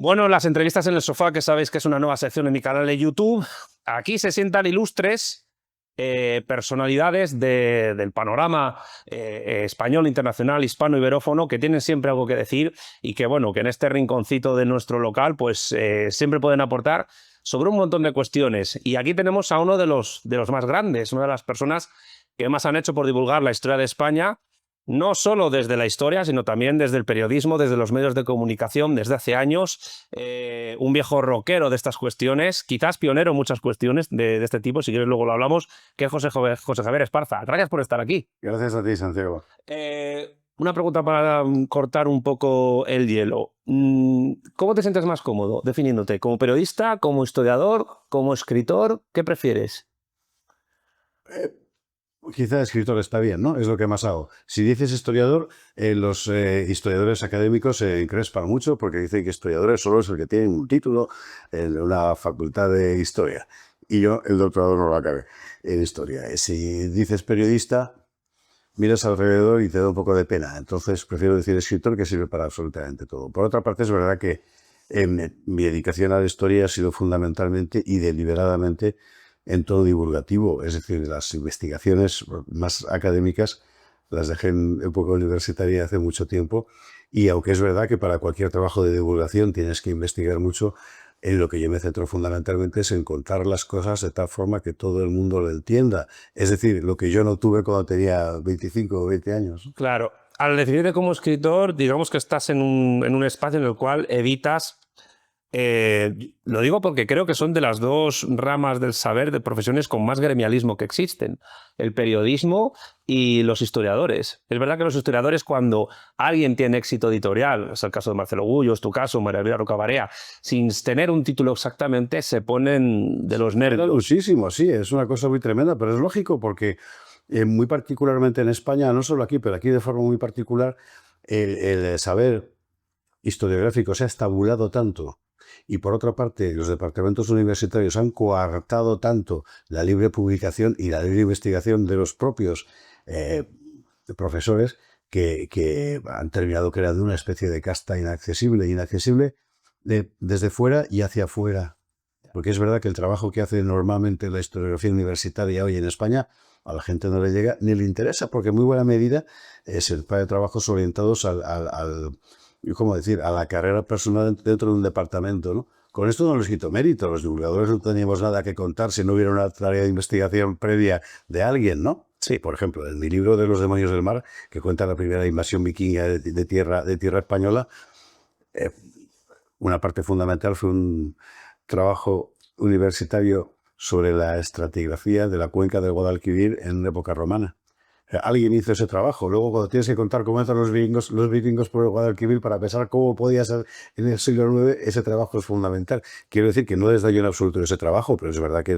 Bueno, las entrevistas en el sofá, que sabéis que es una nueva sección en mi canal de YouTube. Aquí se sientan ilustres personalidades del panorama español, internacional, hispano, iberófono, que tienen siempre algo que decir y que, bueno, que en este rinconcito de nuestro local, pues siempre pueden aportar sobre un montón de cuestiones. Y aquí tenemos a uno de los más grandes, una de las personas que más han hecho por divulgar la historia de España, no solo desde la historia, sino también desde el periodismo, desde los medios de comunicación, desde hace años. Un viejo rockero de estas cuestiones, quizás pionero en muchas cuestiones de este tipo, si quieres luego lo hablamos, que es José Javier Esparza. Gracias por estar aquí. Gracias a ti, Santiago. Una pregunta para cortar un poco el hielo. ¿Cómo te sientes más cómodo definiéndote? ¿Como periodista, como historiador, como escritor? ¿Qué prefieres? Quizá escritor está bien, ¿no? Es lo que más hago. Si dices historiador, los historiadores académicos se encrespan mucho porque dicen que historiadores solo es el que tiene un título en una facultad de historia. Y yo el doctorado no lo acabé en historia. Si dices periodista, miras alrededor y te da un poco de pena. Entonces prefiero decir escritor, que sirve para absolutamente todo. Por otra parte, es verdad que mi dedicación a la historia ha sido fundamentalmente y deliberadamente en todo divulgativo, es decir, las investigaciones más académicas las dejé en época universitaria hace mucho tiempo, y aunque es verdad que para cualquier trabajo de divulgación tienes que investigar mucho, en lo que yo me centro fundamentalmente es en contar las cosas de tal forma que todo el mundo lo entienda. Es decir, lo que yo no tuve cuando tenía 25 o 20 años. Claro, al definirte como escritor, digamos que estás en un espacio en el cual evitas. Lo digo porque creo que son de las dos ramas del saber de profesiones con más gremialismo que existen, el periodismo y los historiadores. Es verdad que los historiadores, cuando alguien tiene éxito editorial, es el caso de Marcelo Gullo, es tu caso, María Elvira Rocabarea, sin tener un título exactamente, se ponen de los nervios. Muchísimo, sí, es una cosa muy tremenda, pero es lógico porque muy particularmente en España, no solo aquí, pero aquí de forma muy particular, el saber historiográfico se ha estabulado tanto, y por otra parte los departamentos universitarios han coartado tanto la libre publicación y la libre investigación de los propios profesores, que han terminado creando una especie de casta inaccesible desde fuera y hacia afuera. Porque es verdad que el trabajo que hace normalmente la historiografía universitaria hoy en España a la gente no le llega ni le interesa, porque en muy buena medida se trata de trabajos orientados ¿cómo decir?, a la carrera personal dentro de un departamento, ¿no? Con esto no les quito mérito. Los divulgadores no teníamos nada que contar si no hubiera una tarea de investigación previa de alguien, ¿no? Sí, por ejemplo, en mi libro de Los demonios del mar, que cuenta la primera invasión vikinga de tierra española, una parte fundamental fue un trabajo universitario sobre la estratigrafía de la cuenca del Guadalquivir en época romana. Alguien hizo ese trabajo. Luego, cuando tienes que contar cómo entran los vikingos por el Guadalquivir para pensar cómo podía ser en el siglo IX, ese trabajo es fundamental. Quiero decir que no les da yo en absoluto ese trabajo, pero es verdad que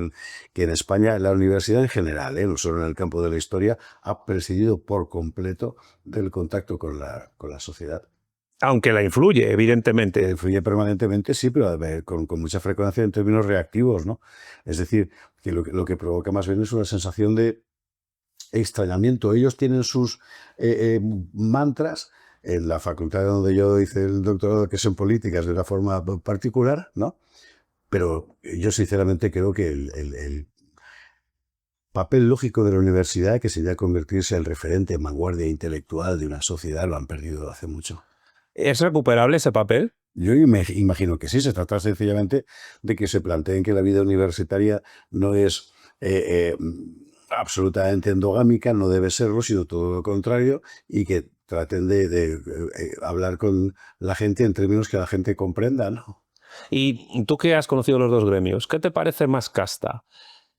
en España la universidad en general, no solo en el campo de la historia, ha prescindido por completo del contacto con la sociedad. Aunque la influye, evidentemente. Influye permanentemente, sí, pero con mucha frecuencia en términos reactivos, ¿no? Es decir, que lo que provoca más bien es una sensación de extrañamiento. Ellos tienen sus mantras. En la facultad donde yo hice el doctorado, que son políticas de una forma particular, ¿no? Pero yo sinceramente creo que el papel lógico de la universidad, que sería convertirse en referente, en vanguardia intelectual de una sociedad, lo han perdido hace mucho. ¿Es recuperable ese papel? Yo me imagino que sí. Se trata sencillamente de que se planteen que la vida universitaria no es absolutamente endogámica, no debe serlo, sino todo lo contrario, y que traten de hablar con la gente en términos que la gente comprenda, ¿no? Y tú, que has conocido los dos gremios, ¿qué te parece más casta?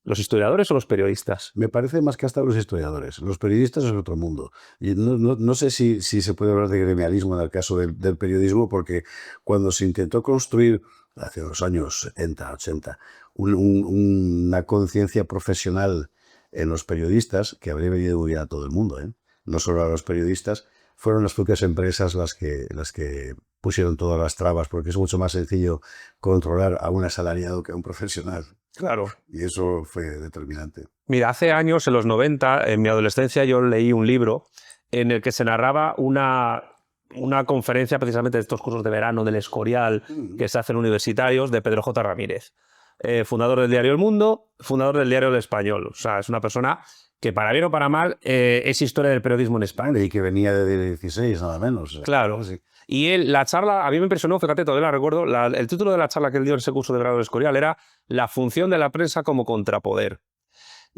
¿Los historiadores o los periodistas? Me parece más que hasta los historiadores. Los periodistas es otro mundo. Y no sé si se puede hablar de gremialismo en el caso del periodismo, porque cuando se intentó construir, hace los años 70, 80, una conciencia profesional en los periodistas, que habría venido muy bien a todo el mundo, no solo a los periodistas, fueron las propias empresas las que pusieron todas las trabas, porque es mucho más sencillo controlar a un asalariado que a un profesional. Claro. Y eso fue determinante. Mira, hace años, en los 90, en mi adolescencia, yo leí un libro en el que se narraba una una conferencia precisamente de estos cursos de verano del Escorial que se hacen universitarios de Pedro J. Ramírez, fundador del diario El Mundo, fundador del diario El Español. O sea, es una persona que para bien o para mal es historia del periodismo en España. Y que venía de 16, nada menos. Claro. Sí. Y él, la charla, a mí me impresionó, fíjate, todavía la recuerdo, el título de la charla que él dio en ese curso de verano del Escorial era La función de la prensa como contrapoder.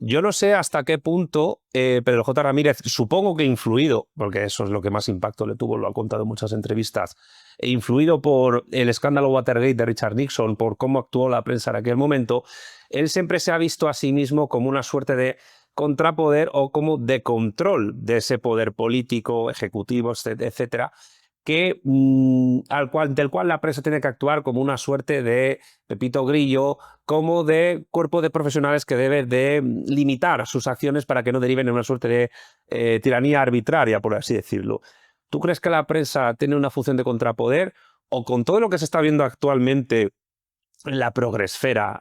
Yo no sé hasta qué punto Pedro J. Ramírez, supongo que influido, porque eso es lo que más impacto le tuvo, lo ha contado en muchas entrevistas, influido por el escándalo Watergate de Richard Nixon, por cómo actuó la prensa en aquel momento, él siempre se ha visto a sí mismo como una suerte de contrapoder o como de control de ese poder político, ejecutivo, etcétera, que, del cual la prensa tiene que actuar como una suerte de Pepito Grillo, como de cuerpo de profesionales que debe de limitar sus acciones para que no deriven en una suerte de tiranía arbitraria, por así decirlo. ¿Tú crees que la prensa tiene una función de contrapoder o con todo lo que se está viendo actualmente en la progresfera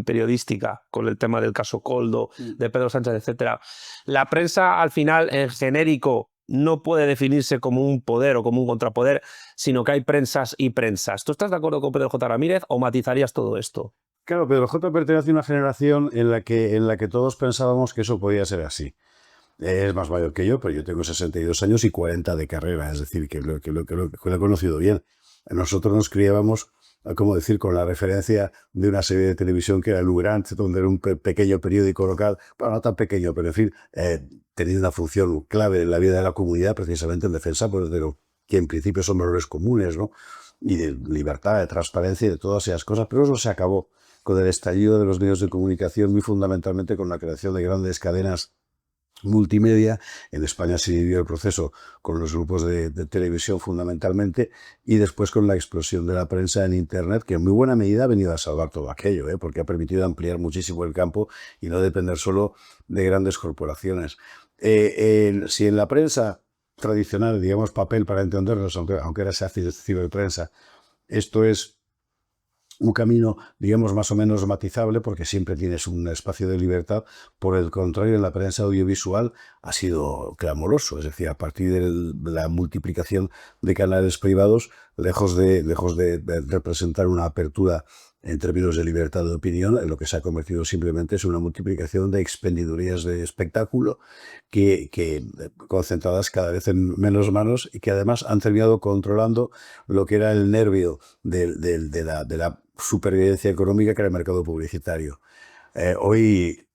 periodística, con el tema del caso Koldo, de Pedro Sánchez, etcétera, la prensa al final en genérico no puede definirse como un poder o como un contrapoder, sino que hay prensas y prensas? ¿Tú estás de acuerdo con Pedro J. Ramírez o matizarías todo esto? Claro, Pedro J. pertenece a una generación en la que todos pensábamos que eso podía ser así. Es más mayor que yo, pero yo tengo 62 años y 40 de carrera, es decir, que lo he conocido bien. Nosotros nos criábamos, como decir, con la referencia de una serie de televisión que era El Grant, donde era un pequeño periódico local, bueno, no tan pequeño, pero en fin, tenía una función clave en la vida de la comunidad, precisamente en defensa pues, de lo que en principio son valores comunes, ¿no? Y de libertad, de transparencia y de todas esas cosas, pero eso se acabó con el estallido de los medios de comunicación, muy fundamentalmente con la creación de grandes cadenas multimedia. En España se vivió el proceso con los grupos de televisión fundamentalmente y después con la explosión de la prensa en Internet, que en muy buena medida ha venido a salvar todo aquello, porque ha permitido ampliar muchísimo el campo y no depender solo de grandes corporaciones. Si en la prensa tradicional, digamos papel para entendernos, aunque ahora se hace ciberprensa, esto es un camino, digamos, más o menos matizable porque siempre tienes un espacio de libertad. Por el contrario, en la prensa audiovisual ha sido clamoroso, es decir, a partir de la multiplicación de canales privados, lejos de representar una apertura en términos de libertad de opinión, en lo que se ha convertido simplemente es una multiplicación de expendidurías de espectáculo que concentradas cada vez en menos manos y que además han terminado controlando lo que era el nervio de la supervivencia económica, que era el mercado publicitario. Hoy,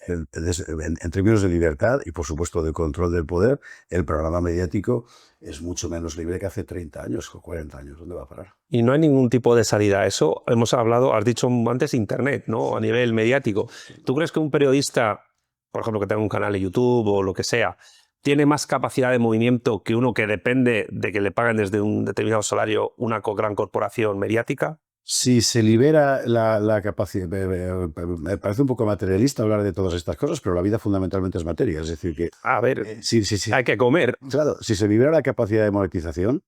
en términos de libertad y, por supuesto, de control del poder, el programa mediático es mucho menos libre que hace 30 años o 40 años. ¿Dónde va a parar? Y no hay ningún tipo de salida a eso. Hemos hablado, has dicho antes, Internet, ¿no? A nivel mediático. ¿Tú crees que un periodista, por ejemplo, que tenga un canal de YouTube o lo que sea, tiene más capacidad de movimiento que uno que depende de que le paguen desde un determinado salario una gran corporación mediática? Si se libera la capacidad, me parece un poco materialista hablar de todas estas cosas, pero la vida fundamentalmente es materia, es decir que... A ver, sí. hay que comer. Claro, si se libera la capacidad de monetización,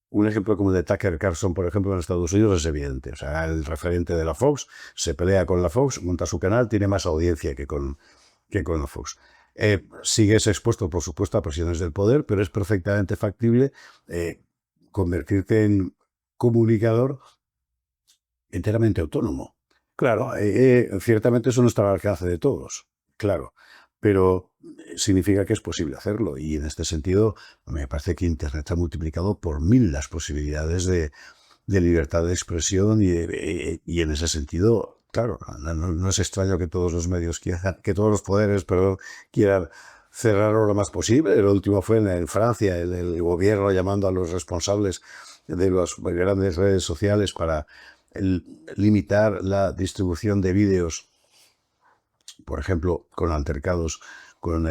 un ejemplo como el de Tucker Carlson, por ejemplo, en Estados Unidos es evidente. O sea, el referente de la Fox se pelea con la Fox, monta su canal, tiene más audiencia que con la Fox. Sigues expuesto, por supuesto, a presiones del poder, pero es perfectamente factible convertirte en comunicador enteramente autónomo. Claro. Ciertamente eso no está al alcance de todos, claro, pero significa que es posible hacerlo y en este sentido me parece que Internet ha multiplicado por 1000 las posibilidades de libertad de expresión y en ese sentido, claro, no es extraño que todos los medios quieran, que todos los poderes, quieran cerrarlo lo más posible. Lo último fue en Francia, el gobierno llamando a los responsables de las grandes redes sociales para limitar la distribución de vídeos, por ejemplo, con altercados con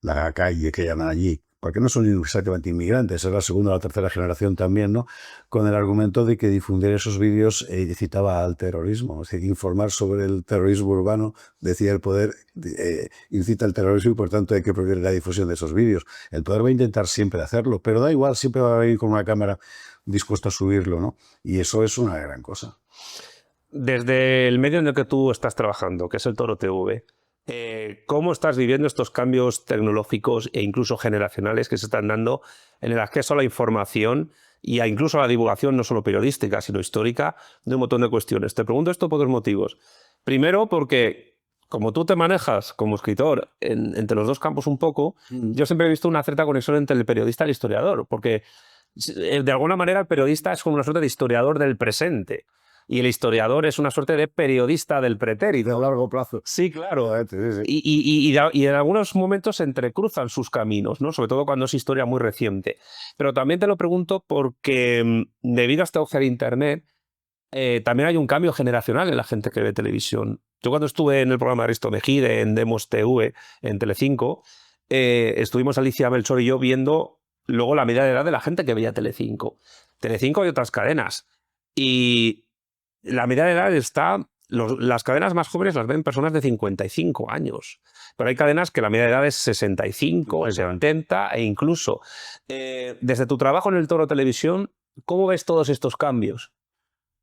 la calle que llaman allí, porque no son exactamente inmigrantes, es la segunda o la tercera generación también, ¿no? Con el argumento de que difundir esos vídeos incitaba al terrorismo, es decir, informar sobre el terrorismo urbano, decía el poder, incita al terrorismo y por tanto hay que prohibir la difusión de esos vídeos. El poder va a intentar siempre hacerlo, pero da igual, siempre va a venir con una cámara dispuesto a subirlo, ¿no? Y eso es una gran cosa. Desde el medio en el que tú estás trabajando, que es el Toro TV, ¿Cómo estás viviendo estos cambios tecnológicos e incluso generacionales que se están dando en el acceso a la información y incluso a la divulgación, no solo periodística, sino histórica, de un montón de cuestiones? Te pregunto esto por dos motivos. Primero, porque como tú te manejas como escritor entre los dos campos un poco, yo siempre he visto una cierta conexión entre el periodista y el historiador, porque de alguna manera el periodista es como una suerte de historiador del presente. Y el historiador es una suerte de periodista del pretérito. De largo plazo. Sí, claro. Sí, sí. Y en algunos momentos se entrecruzan sus caminos, ¿no? Sobre todo cuando es historia muy reciente. Pero también te lo pregunto porque debido a este auge de Internet, también hay un cambio generacional en la gente que ve televisión. Yo cuando estuve en el programa de Risto Mejide, en Demos TV, en Telecinco, estuvimos Alicia Melchor y yo viendo luego la media de edad de la gente que veía Telecinco. Telecinco y otras cadenas. Y la media de edad está... las cadenas más jóvenes las ven personas de 55 años. Pero hay cadenas que la media de edad es 65, 70 e incluso. Desde tu trabajo en el Toro Televisión, ¿cómo ves todos estos cambios?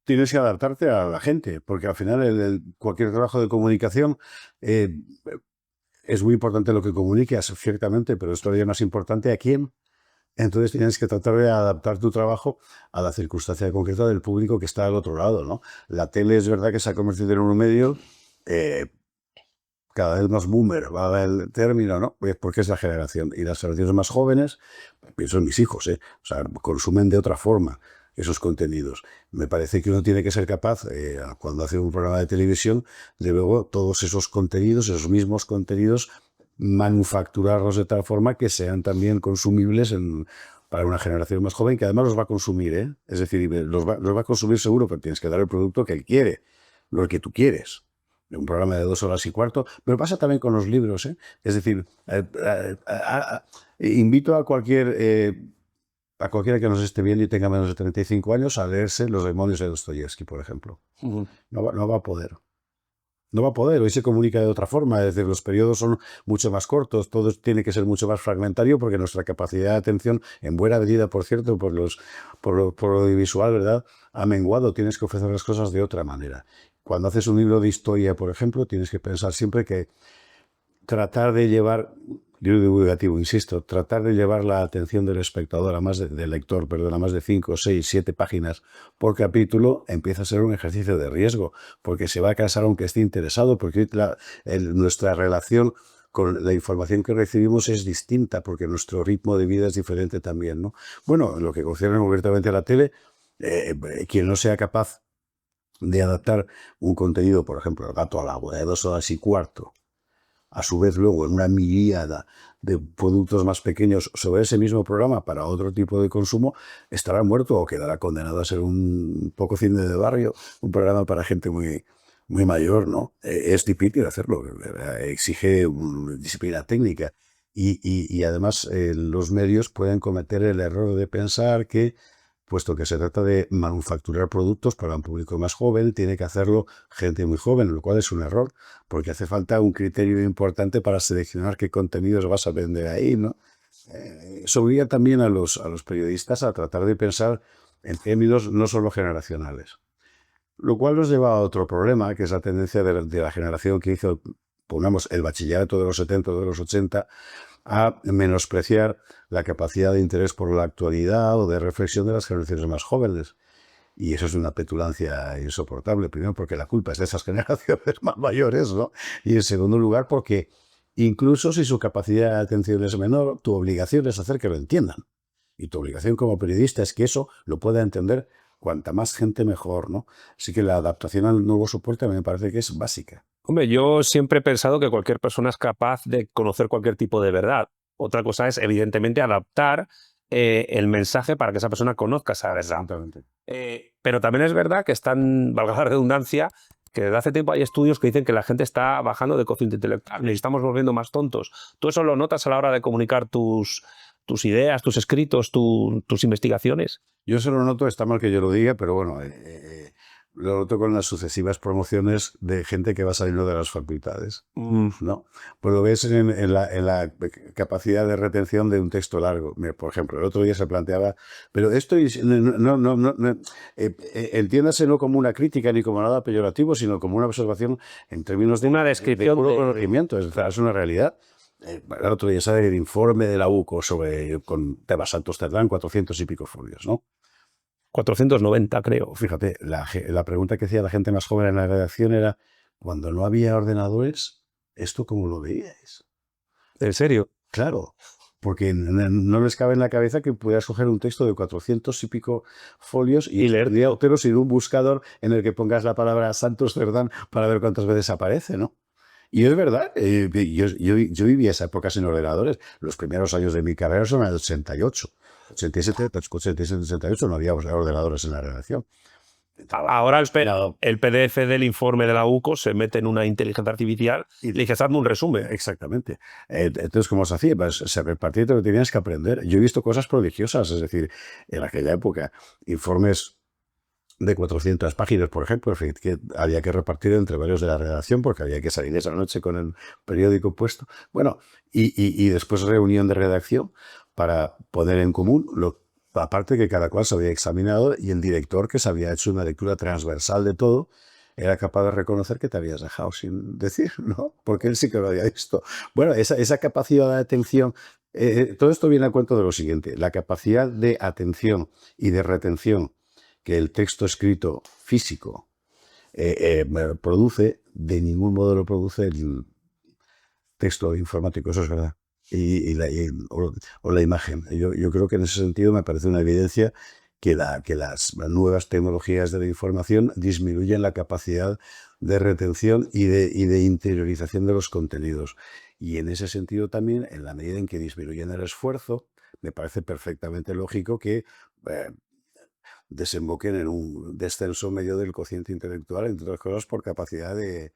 Tienes que adaptarte a la gente, porque al final cualquier trabajo de comunicación es muy importante lo que comunicas, ciertamente, pero es todavía más importante a quién. Entonces tienes que tratar de adaptar tu trabajo a la circunstancia concreta del público que está al otro lado, ¿no? La tele es verdad que se ha convertido en un medio cada vez más boomer, va el término, ¿no? Pues porque es la generación. Y las generaciones más jóvenes, pienso en mis hijos, o sea, consumen de otra forma esos contenidos. Me parece que uno tiene que ser capaz, cuando hace un programa de televisión, de luego todos esos contenidos, esos mismos contenidos, manufacturarlos de tal forma que sean también consumibles para una generación más joven, que además los va a consumir, ¿eh? Es decir, los va a consumir seguro, pero tienes que dar el producto que él quiere, lo que tú quieres. Un programa de 2 horas y cuarto, pero pasa también con los libros, ¿eh? Es decir, invito a cualquiera que nos esté viendo y tenga menos de 35 años a leerse Los demonios de Dostoyevsky, por ejemplo. No va a poder. No va a poder, hoy se comunica de otra forma, es decir, los periodos son mucho más cortos, todo tiene que ser mucho más fragmentario porque nuestra capacidad de atención, en buena medida, por cierto, por lo audiovisual, ¿verdad?, ha menguado, tienes que ofrecer las cosas de otra manera. Cuando haces un libro de historia, por ejemplo, tienes que pensar siempre que tratar de llevar, libro divulgativo, insisto, tratar de llevar la atención del espectador, del lector, perdón, a más de 5, 6, 7 páginas por capítulo, empieza a ser un ejercicio de riesgo, porque se va a cansar aunque esté interesado, porque nuestra relación con la información que recibimos es distinta, porque nuestro ritmo de vida es diferente también, ¿no? Bueno, en lo que concierne concretamente a la tele, quien no sea capaz de adaptar un contenido, por ejemplo, El gato al agua, de 2 horas y cuarto, a su vez luego en una miríada de productos más pequeños sobre ese mismo programa para otro tipo de consumo, estará muerto o quedará condenado a ser un poco cine de barrio, un programa para gente muy, muy mayor, ¿no? Es difícil hacerlo, exige disciplina técnica y además los medios pueden cometer el error de pensar que, puesto que se trata de manufacturar productos para un público más joven, tiene que hacerlo gente muy joven, lo cual es un error, porque hace falta un criterio importante para seleccionar qué contenidos vas a vender ahí, ¿no? Eso obliga también a los periodistas a tratar de pensar en términos no solo generacionales. Lo cual nos lleva a otro problema, que es la tendencia de la generación que hizo, pongamos, el bachillerato de los 70 o de los 80, a menospreciar la capacidad de interés por la actualidad o de reflexión de las generaciones más jóvenes. Y eso es una petulancia insoportable, primero porque la culpa es de esas generaciones más mayores, ¿no? Y en segundo lugar porque incluso si su capacidad de atención es menor, tu obligación es hacer que lo entiendan. Y tu obligación como periodista es que eso lo pueda entender cuanta más gente mejor, ¿no? Así que la adaptación al nuevo soporte a mí me parece que es básica. Hombre, yo siempre he pensado que cualquier persona es capaz de conocer cualquier tipo de verdad. Otra cosa es, evidentemente, adaptar el mensaje para que esa persona conozca esa verdad. Exactamente. Pero también es verdad que están, valga la redundancia, que desde hace tiempo hay estudios que dicen que la gente está bajando de cociente intelectual, nos estamos volviendo más tontos. ¿Tú eso lo notas a la hora de comunicar tus ideas, tus escritos, tus investigaciones? Yo se lo noto, está mal que yo lo diga, pero bueno, Lo noto con las sucesivas promociones de gente que va saliendo de las facultades, ¿no? Pues lo ves en la capacidad de retención de un texto largo. Mira, por ejemplo, el otro día se planteaba, pero esto entiéndase no como una crítica ni como nada peyorativo, sino como una observación en términos de, Una de descripción puro de... conocimiento, es una realidad. El otro día sale el informe de la UCO con Tebas Santos Cerdán, 400 y pico folios, ¿no? 490, creo. Fíjate, la pregunta que hacía la gente más joven en la redacción era, cuando no había ordenadores, ¿esto cómo lo veíais? ¿En serio? Claro, porque no les cabe en la cabeza que pudieras coger un texto de 400 y pico folios Y leer escribir todo. Otero sin un buscador en el que pongas la palabra Santos Cerdán para ver cuántas veces aparece, ¿no? Y es verdad, yo viví esa época sin ordenadores. Los primeros años de mi carrera son el 88. 87, 87, 88 no había ordenadores en la redacción. Ahora el PDF del informe de la UCO se mete en una inteligencia artificial y le dices, hazme un resumen. Exactamente. Entonces, ¿cómo se hacía? Pues a partir de lo que tenías que aprender. Yo he visto cosas prodigiosas, es decir, en aquella época, informes de 400 páginas, por ejemplo, que había que repartir entre varios de la redacción porque había que salir esa noche con el periódico puesto. Bueno, y después reunión de redacción para poner en común aparte que cada cual se había examinado y el director, que se había hecho una lectura transversal de todo, era capaz de reconocer que te habías dejado sin decir, ¿no? Porque él sí que lo había visto. Bueno, esa capacidad de atención, todo esto viene a cuento de lo siguiente, la capacidad de atención y de retención que el texto escrito físico produce, de ningún modo lo produce el texto informático, eso es verdad. O la imagen. Yo creo que en ese sentido me parece una evidencia que las nuevas tecnologías de la información disminuyen la capacidad de retención y de interiorización de los contenidos. Y en ese sentido también, en la medida en que disminuyen el esfuerzo, me parece perfectamente lógico que desemboquen en un descenso medio del cociente intelectual, entre otras cosas por capacidad de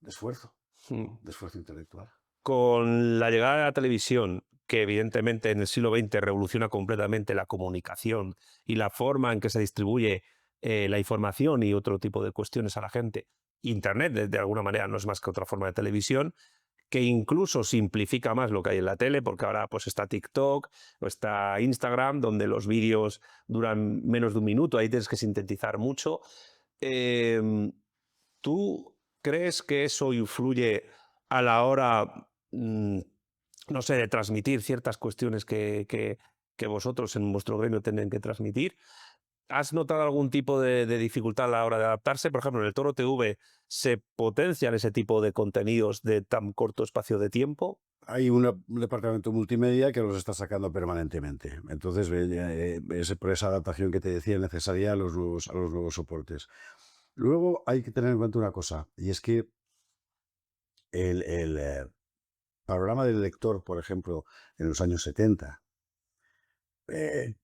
esfuerzo, de esfuerzo intelectual. Con la llegada de la televisión, que evidentemente en el siglo XX revoluciona completamente la comunicación y la forma en que se distribuye la información y otro tipo de cuestiones a la gente, Internet de alguna manera no es más que otra forma de televisión, que incluso simplifica más lo que hay en la tele, porque ahora pues está TikTok o está Instagram, donde los vídeos duran menos de un minuto, ahí tienes que sintetizar mucho. ¿Tú crees que eso influye a la hora, no sé, de transmitir ciertas cuestiones que vosotros en vuestro gremio tienen que transmitir? ¿Has notado algún tipo de dificultad a la hora de adaptarse? Por ejemplo, en el Toro TV se potencian ese tipo de contenidos de tan corto espacio de tiempo. Hay un departamento multimedia que los está sacando permanentemente. Entonces, es por esa adaptación que te decía necesaria a los nuevos soportes. Luego hay que tener en cuenta una cosa, y es que el panorama del lector, por ejemplo, en los años 70, eh,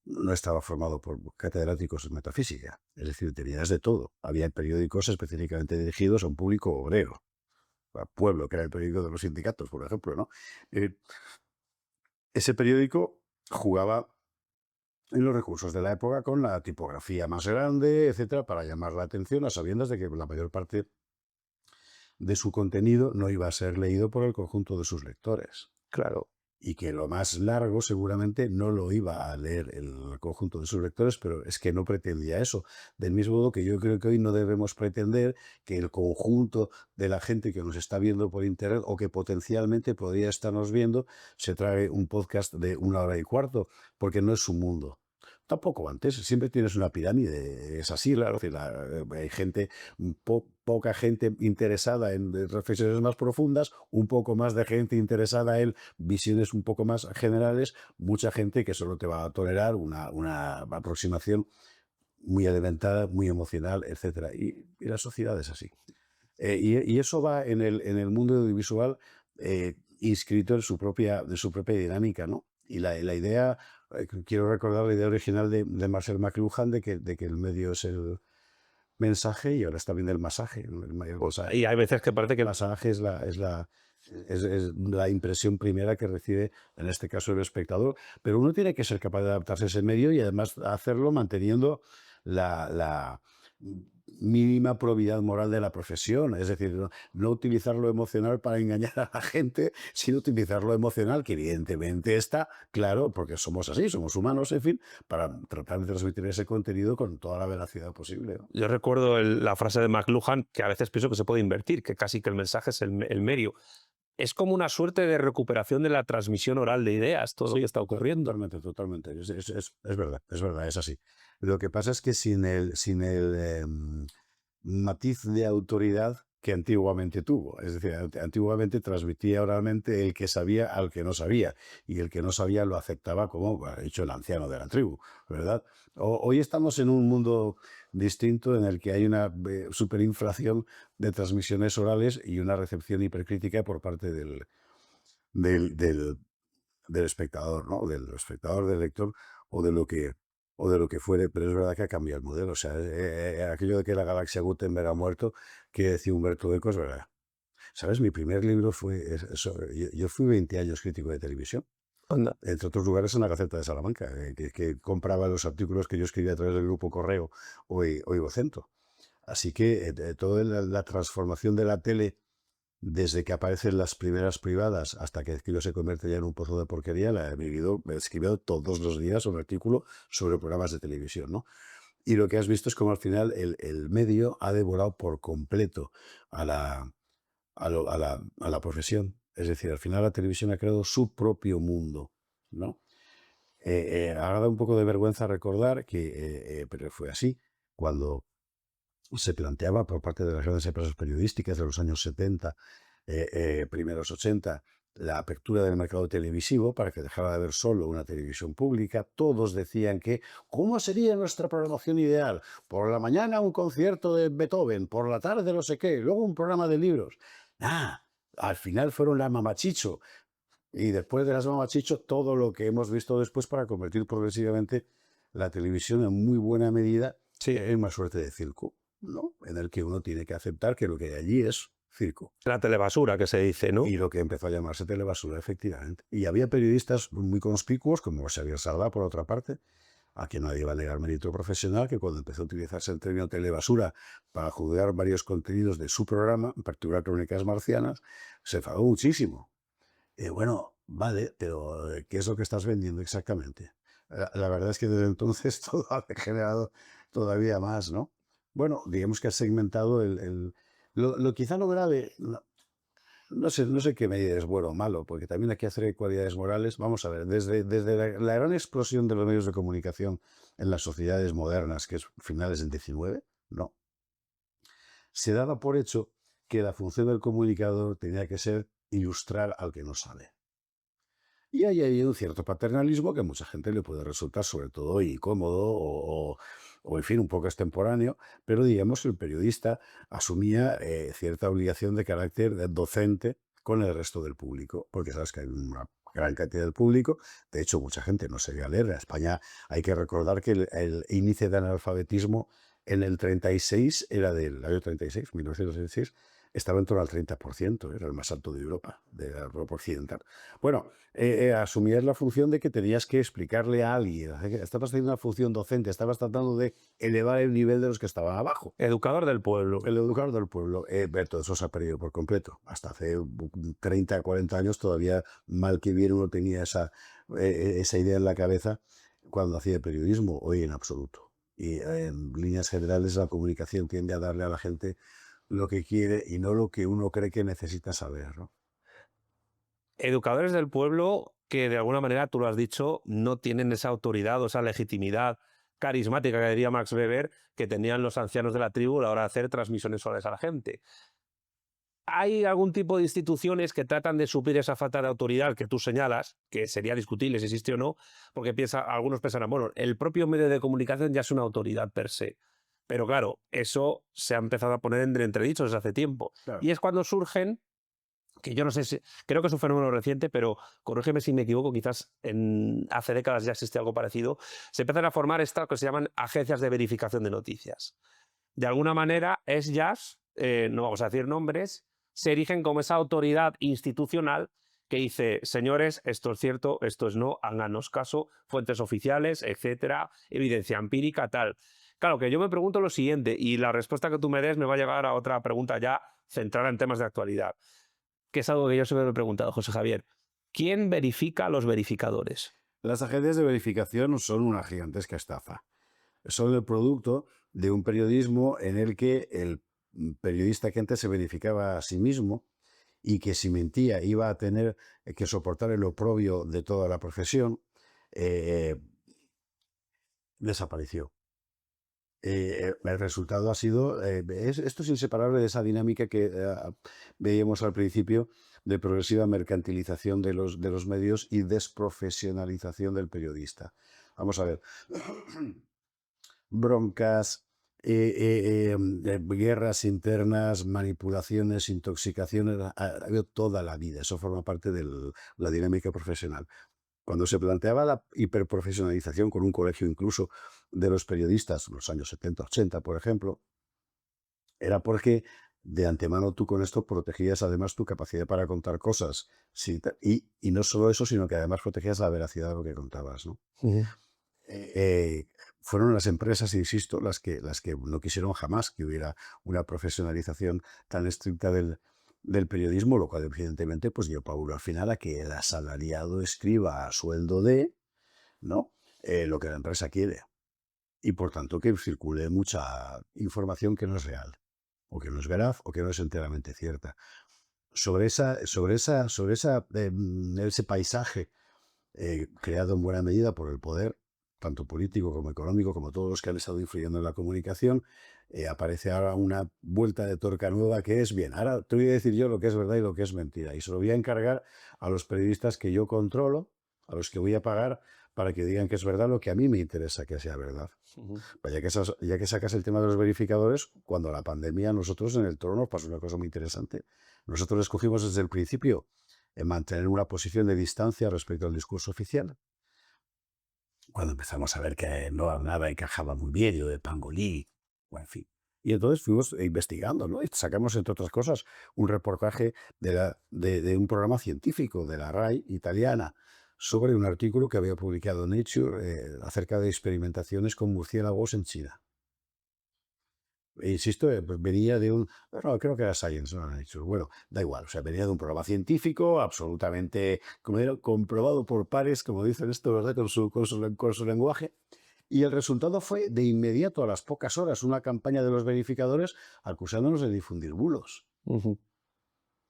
no estaba formado por catedráticos en metafísica. Es decir, tenías de todo. Había periódicos específicamente dirigidos a un público obrero. A Pueblo, que era el periódico de los sindicatos, por ejemplo, ¿no? Ese periódico jugaba en los recursos de la época con la tipografía más grande, etcétera, para llamar la atención a sabiendas de que la mayor parte de su contenido no iba a ser leído por el conjunto de sus lectores. Claro. Y que lo más largo seguramente no lo iba a leer el conjunto de sus lectores, pero es que no pretendía eso. Del mismo modo que yo creo que hoy no debemos pretender que el conjunto de la gente que nos está viendo por internet o que potencialmente podría estarnos viendo se trae un podcast de 1 hora y cuarto, porque no es su mundo. Tampoco antes, siempre tienes una pirámide, es así, claro. Hay gente, poca gente interesada en reflexiones más profundas, un poco más de gente interesada en visiones un poco más generales, mucha gente que solo te va a tolerar una aproximación muy alimentada, muy emocional, etcétera. Y la sociedad es así. Y eso va en el mundo audiovisual inscrito en de su propia dinámica, ¿no? Y la idea, quiero recordar la idea original de Marcel McLuhan de que el medio es el mensaje y ahora está bien el masaje. El mayor mensaje. Y hay veces que parece que El masaje es la impresión primera que recibe, en este caso, el espectador. Pero uno tiene que ser capaz de adaptarse a ese medio y además hacerlo manteniendo la mínima probidad moral de la profesión. Es decir, no utilizar lo emocional para engañar a la gente, sino utilizar lo emocional, que evidentemente está claro, porque somos así, somos humanos, en fin, para tratar de transmitir ese contenido con toda la veracidad posible, ¿no? Yo recuerdo la frase de McLuhan, que a veces pienso que se puede invertir, que casi que el mensaje es el medio. Es como una suerte de recuperación de la transmisión oral de ideas, todo lo que está ocurriendo. Totalmente, totalmente. Es verdad, es así. Lo que pasa es que sin el matiz de autoridad que antiguamente tuvo. Es decir, antiguamente transmitía oralmente el que sabía al que no sabía, y el que no sabía lo aceptaba como, ha dicho, el anciano de la tribu, ¿verdad? Hoy estamos en un mundo distinto en el que hay una superinflación de transmisiones orales y una recepción hipercrítica por parte del, del, del espectador, ¿no? Del espectador, del lector o de lo que fuere, pero es verdad que ha cambiado el modelo. O sea, aquello de que la galaxia Gutenberg ha muerto, que decía Humberto Eco, es verdad. ¿Sabes? Mi primer libro fue eso. Yo fui 20 años crítico de televisión. Anda. Entre otros lugares en la Gaceta de Salamanca, que compraba los artículos que yo escribía a través del grupo Correo o Ivocentro. Así que toda la transformación de la tele, desde que aparecen las primeras privadas hasta que aquello se convierte ya en un pozo de porquería, la he vivido escribiendo todos los días un artículo sobre programas de televisión, ¿no? Y lo que has visto es como al final el medio ha devorado por completo a la profesión. Es decir, al final la televisión ha creado su propio mundo, ¿no? Ahora da un poco de vergüenza recordar que, pero fue así, cuando se planteaba por parte de las grandes empresas periodísticas de los años 70, primeros 80, la apertura del mercado televisivo para que dejara de haber solo una televisión pública. Todos decían que, ¿cómo sería nuestra programación ideal? Por la mañana un concierto de Beethoven, por la tarde no sé qué, luego un programa de libros. Al final fueron las mamachicho. Y después de las mamachicho, todo lo que hemos visto después para convertir progresivamente la televisión en muy buena medida en una suerte de circo, ¿no? En el que uno tiene que aceptar que lo que hay allí es circo. La telebasura, que se dice, ¿no? Y lo que empezó a llamarse telebasura, efectivamente. Y había periodistas muy conspicuos, como Xavier Sardá, por otra parte, a quien nadie va a negar mérito profesional, que cuando empezó a utilizarse el término telebasura para juzgar varios contenidos de su programa, en particular Crónicas Marcianas, se enfadó muchísimo. Bueno, vale, pero ¿qué es lo que estás vendiendo exactamente? La verdad es que desde entonces todo ha degenerado todavía más, ¿no? Bueno, digamos que ha segmentado quizá lo grave, no sé qué medida es bueno o malo, porque también hay que hacer cualidades morales. Vamos a ver, desde la gran explosión de los medios de comunicación en las sociedades modernas, que es finales del XIX, no. Se daba por hecho que la función del comunicador tenía que ser ilustrar al que no sabe. Y ahí hay un cierto paternalismo que a mucha gente le puede resultar sobre todo incómodo o en fin, un poco extemporáneo, pero digamos que el periodista asumía cierta obligación de carácter docente con el resto del público, porque sabes que hay una gran cantidad del público, de hecho mucha gente no sabía leer. En España hay que recordar que el índice de analfabetismo en el 36 era del año 36, 1936, estaba en torno al 30%, era el más alto de Europa, de Europa occidental. Bueno, asumías la función de que tenías que explicarle a alguien, estabas haciendo una función docente, estabas tratando de elevar el nivel de los que estaban abajo. Educador del pueblo. El educador del pueblo. Pero todo eso se ha perdido por completo. Hasta hace 30, 40 años todavía, mal que bien, uno tenía esa idea en la cabeza cuando hacía periodismo, hoy en absoluto. Y en líneas generales la comunicación tiende a darle a la gente lo que quiere y no lo que uno cree que necesita saber, ¿no? Educadores del pueblo que de alguna manera, tú lo has dicho, no tienen esa autoridad o esa legitimidad carismática que diría Max Weber que tenían los ancianos de la tribu a la hora de hacer transmisiones orales a la gente. ¿Hay algún tipo de instituciones que tratan de suplir esa falta de autoridad que tú señalas, que sería discutible si existe o no? Porque algunos pensarán, bueno, el propio medio de comunicación ya es una autoridad per se. Pero claro, eso se ha empezado a poner en entredicho desde hace tiempo. Claro. Y es cuando surgen, que yo no sé si, creo que es un fenómeno reciente, pero corrígeme si me equivoco, quizás hace décadas ya existe algo parecido, se empiezan a formar estas que se llaman agencias de verificación de noticias. De alguna manera, no vamos a decir nombres, se erigen como esa autoridad institucional que dice, señores, esto es cierto, esto es no, háganos caso, fuentes oficiales, etcétera, evidencia empírica, tal. Claro, que yo me pregunto lo siguiente, y la respuesta que tú me des me va a llevar a otra pregunta ya centrada en temas de actualidad, que es algo que yo siempre me he preguntado, José Javier. ¿Quién verifica a los verificadores? Las agencias de verificación son una gigantesca estafa. Son el producto de un periodismo en el que el periodista que antes se verificaba a sí mismo y que si mentía iba a tener que soportar el oprobio de toda la profesión, desapareció. El resultado ha sido, esto es inseparable de esa dinámica que veíamos al principio de progresiva mercantilización de los medios y desprofesionalización del periodista. Vamos a ver, broncas, guerras internas, manipulaciones, intoxicaciones, ha habido toda la vida, eso forma parte de la dinámica profesional. Cuando se planteaba la hiperprofesionalización con un colegio incluso de los periodistas, en los años 70, 80, por ejemplo, era porque de antemano tú con esto protegías además tu capacidad para contar cosas. Sí, y no solo eso, sino que además protegías la veracidad de lo que contabas, ¿no? Fueron las empresas, insisto, las que no quisieron jamás que hubiera una profesionalización tan estricta del periodismo, lo cual evidentemente pues dio paulo al final a que el asalariado escriba a sueldo de, ¿no? Lo que la empresa quiere. Y por tanto que circule mucha información que no es real, o que no es veraz, o que no es enteramente cierta. Sobre ese paisaje creado en buena medida por el poder, tanto político como económico, como todos los que han estado influyendo en la comunicación, aparece ahora una vuelta de tuerca nueva que es, bien, ahora te voy a decir yo lo que es verdad y lo que es mentira, y se lo voy a encargar a los periodistas que yo controlo, a los que voy a pagar para que digan que es verdad lo que a mí me interesa que sea verdad. Ya que sacas el tema de los verificadores, cuando la pandemia nosotros en el Toro nos pasó una cosa muy interesante. Nosotros escogimos desde el principio mantener una posición de distancia respecto al discurso oficial. Cuando empezamos a ver que nada encajaba muy bien, yo de pangolí, o en fin. Y entonces fuimos investigando, ¿no? Y sacamos, entre otras cosas, un reportaje de un programa científico de la RAI italiana sobre un artículo que había publicado Nature acerca de experimentaciones con murciélagos en China. E insisto, pues venía de un... No, creo que era Science, no era Nature. Bueno, da igual, o sea, venía de un programa científico absolutamente comprobado por pares, como dicen esto, ¿verdad? Con su lenguaje. Y el resultado fue, de inmediato, a las pocas horas, una campaña de los verificadores acusándonos de difundir bulos.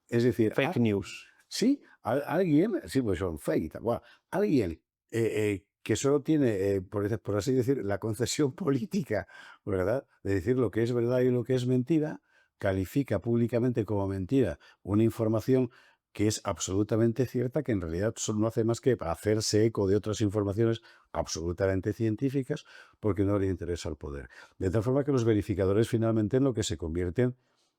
Es decir... Fake news. Sí, alguien, sí, pues son fake, bueno, alguien que solo tiene, por así decir, la concesión política, ¿verdad? De decir lo que es verdad y lo que es mentira, califica públicamente como mentira una información que es absolutamente cierta, que en realidad no hace más que hacerse eco de otras informaciones absolutamente científicas porque no le interesa el poder. De tal forma que los verificadores finalmente en lo que se convierten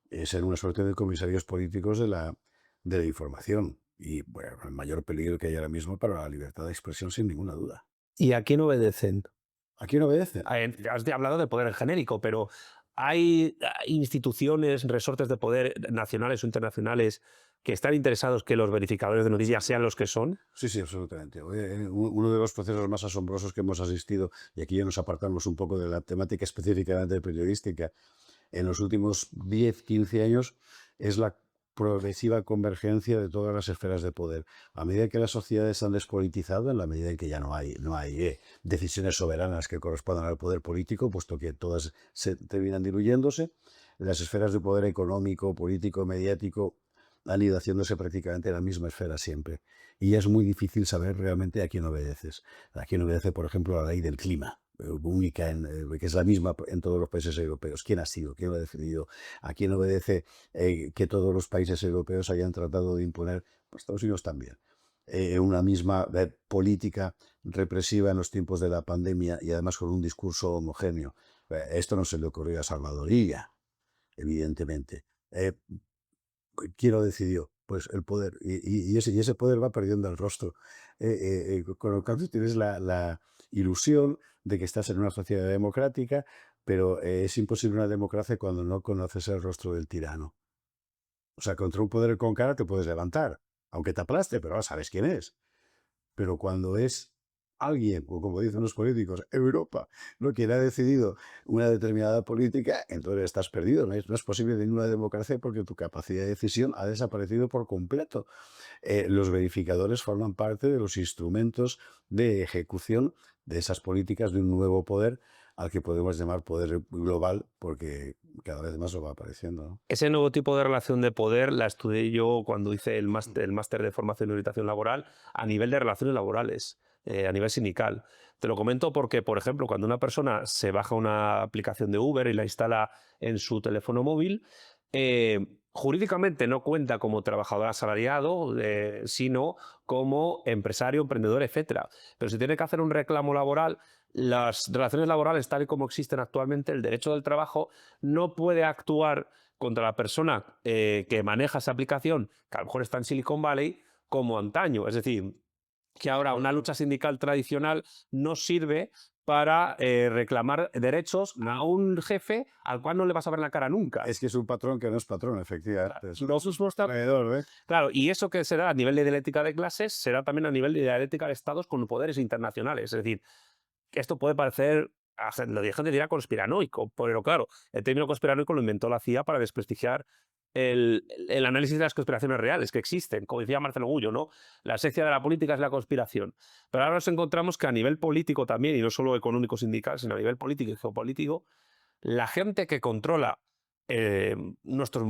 es en una suerte de comisarios políticos de la información. Y bueno, el mayor peligro que hay ahora mismo para la libertad de expresión, sin ninguna duda. ¿Y a quién obedecen? ¿A quién obedece? Has hablado de poder en genérico, pero ¿hay instituciones, resortes de poder nacionales o internacionales que están interesados que los verificadores de noticias sean los que son? Sí, sí, absolutamente. Uno de los procesos más asombrosos que hemos asistido, y aquí ya nos apartamos un poco de la temática específicamente periodística, en los últimos 10, 15 años, es la progresiva convergencia de todas las esferas de poder. A medida que las sociedades se han despolitizado, en la medida en que ya no hay decisiones soberanas que correspondan al poder político, puesto que todas se terminan diluyéndose, las esferas de poder económico, político, mediático han ido haciéndose prácticamente la misma esfera siempre. Y ya es muy difícil saber realmente a quién obedeces. A quién obedece, por ejemplo, la ley del clima, única, que es la misma en todos los países europeos. ¿Quién ha sido? ¿Quién lo ha decidido? ¿A quién obedece que todos los países europeos hayan tratado de imponer, pues Estados Unidos también, una misma política represiva en los tiempos de la pandemia y además con un discurso homogéneo? Esto no se le ocurrió a Salvador Illa, evidentemente. ¿Quién lo decidió? Pues el poder. Y ese poder va perdiendo el rostro. Con lo cual tienes la ilusión de que estás en una sociedad democrática, pero es imposible una democracia cuando no conoces el rostro del tirano. O sea, contra un poder con cara te puedes levantar, aunque te aplaste, pero ahora sabes quién es. Pero cuando es alguien, o como dicen los políticos, Europa, ¿no? Quien ha decidido una determinada política, entonces estás perdido. No es posible ninguna democracia porque tu capacidad de decisión ha desaparecido por completo. Los verificadores forman parte de los instrumentos de ejecución de esas políticas de un nuevo poder al que podemos llamar poder global, porque cada vez más lo va apareciendo, ¿no? Ese nuevo tipo de relación de poder la estudié yo cuando hice el máster de formación y orientación laboral a nivel de relaciones laborales, a nivel sindical. Te lo comento porque, por ejemplo, cuando una persona se baja una aplicación de Uber y la instala en su teléfono móvil, jurídicamente no cuenta como trabajador asalariado, sino como empresario, emprendedor, etcétera. Pero si tiene que hacer un reclamo laboral, las relaciones laborales tal y como existen actualmente, el derecho del trabajo no puede actuar contra la persona que maneja esa aplicación, que a lo mejor está en Silicon Valley, como antaño. Es decir, que ahora una lucha sindical tradicional no sirve para reclamar derechos a un jefe al cual no le vas a ver la cara nunca. Es que es un patrón que no es patrón, efectivamente. Claro, Es no sos vuestra- traidor, ¿eh? Claro, y eso que se da a nivel de dialéctica de clases será también a nivel de dialéctica de estados con poderes internacionales. Es decir, esto puede parecer, la gente dirá conspiranoico, pero claro, el término conspiranoico lo inventó la CIA para desprestigiar el análisis de las conspiraciones reales que existen, como decía Marcelo Gullo, ¿no? La esencia de la política es la conspiración. Pero ahora nos encontramos que a nivel político también, y no solo económico sindical, sino a nivel político y geopolítico, la gente que controla eh, nuestros,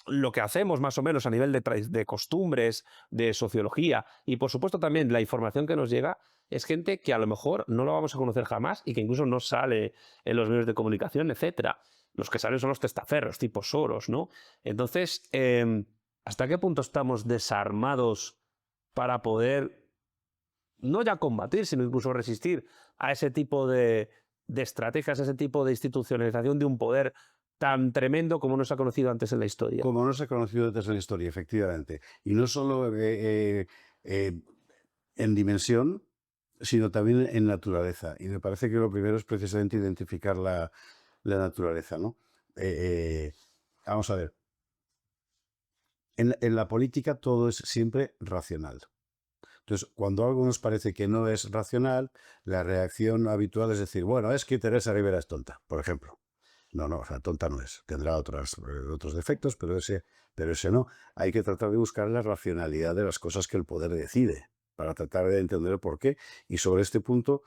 lo que hacemos más o menos a nivel de costumbres, de sociología y por supuesto también la información que nos llega, es gente que a lo mejor no lo vamos a conocer jamás y que incluso no sale en los medios de comunicación, etcétera. Los que salen son los testaferros, tipo Soros, ¿no? Entonces, ¿hasta qué punto estamos desarmados para poder no ya combatir, sino incluso resistir a ese tipo de estrategias, a ese tipo de institucionalización de un poder tan tremendo como no se ha conocido antes en la historia? Como no se ha conocido antes en la historia, efectivamente. Y no solo en dimensión, sino también en naturaleza. Y me parece que lo primero es precisamente identificar la naturaleza, ¿no? Vamos a ver. En la política todo es siempre racional. Entonces, cuando algo nos parece que no es racional, la reacción habitual es decir, bueno, es que Teresa Rivera es tonta, por ejemplo. No, o sea, tonta no es. Tendrá otros defectos, pero ese no. Hay que tratar de buscar la racionalidad de las cosas que el poder decide, para tratar de entender por qué. Y sobre este punto,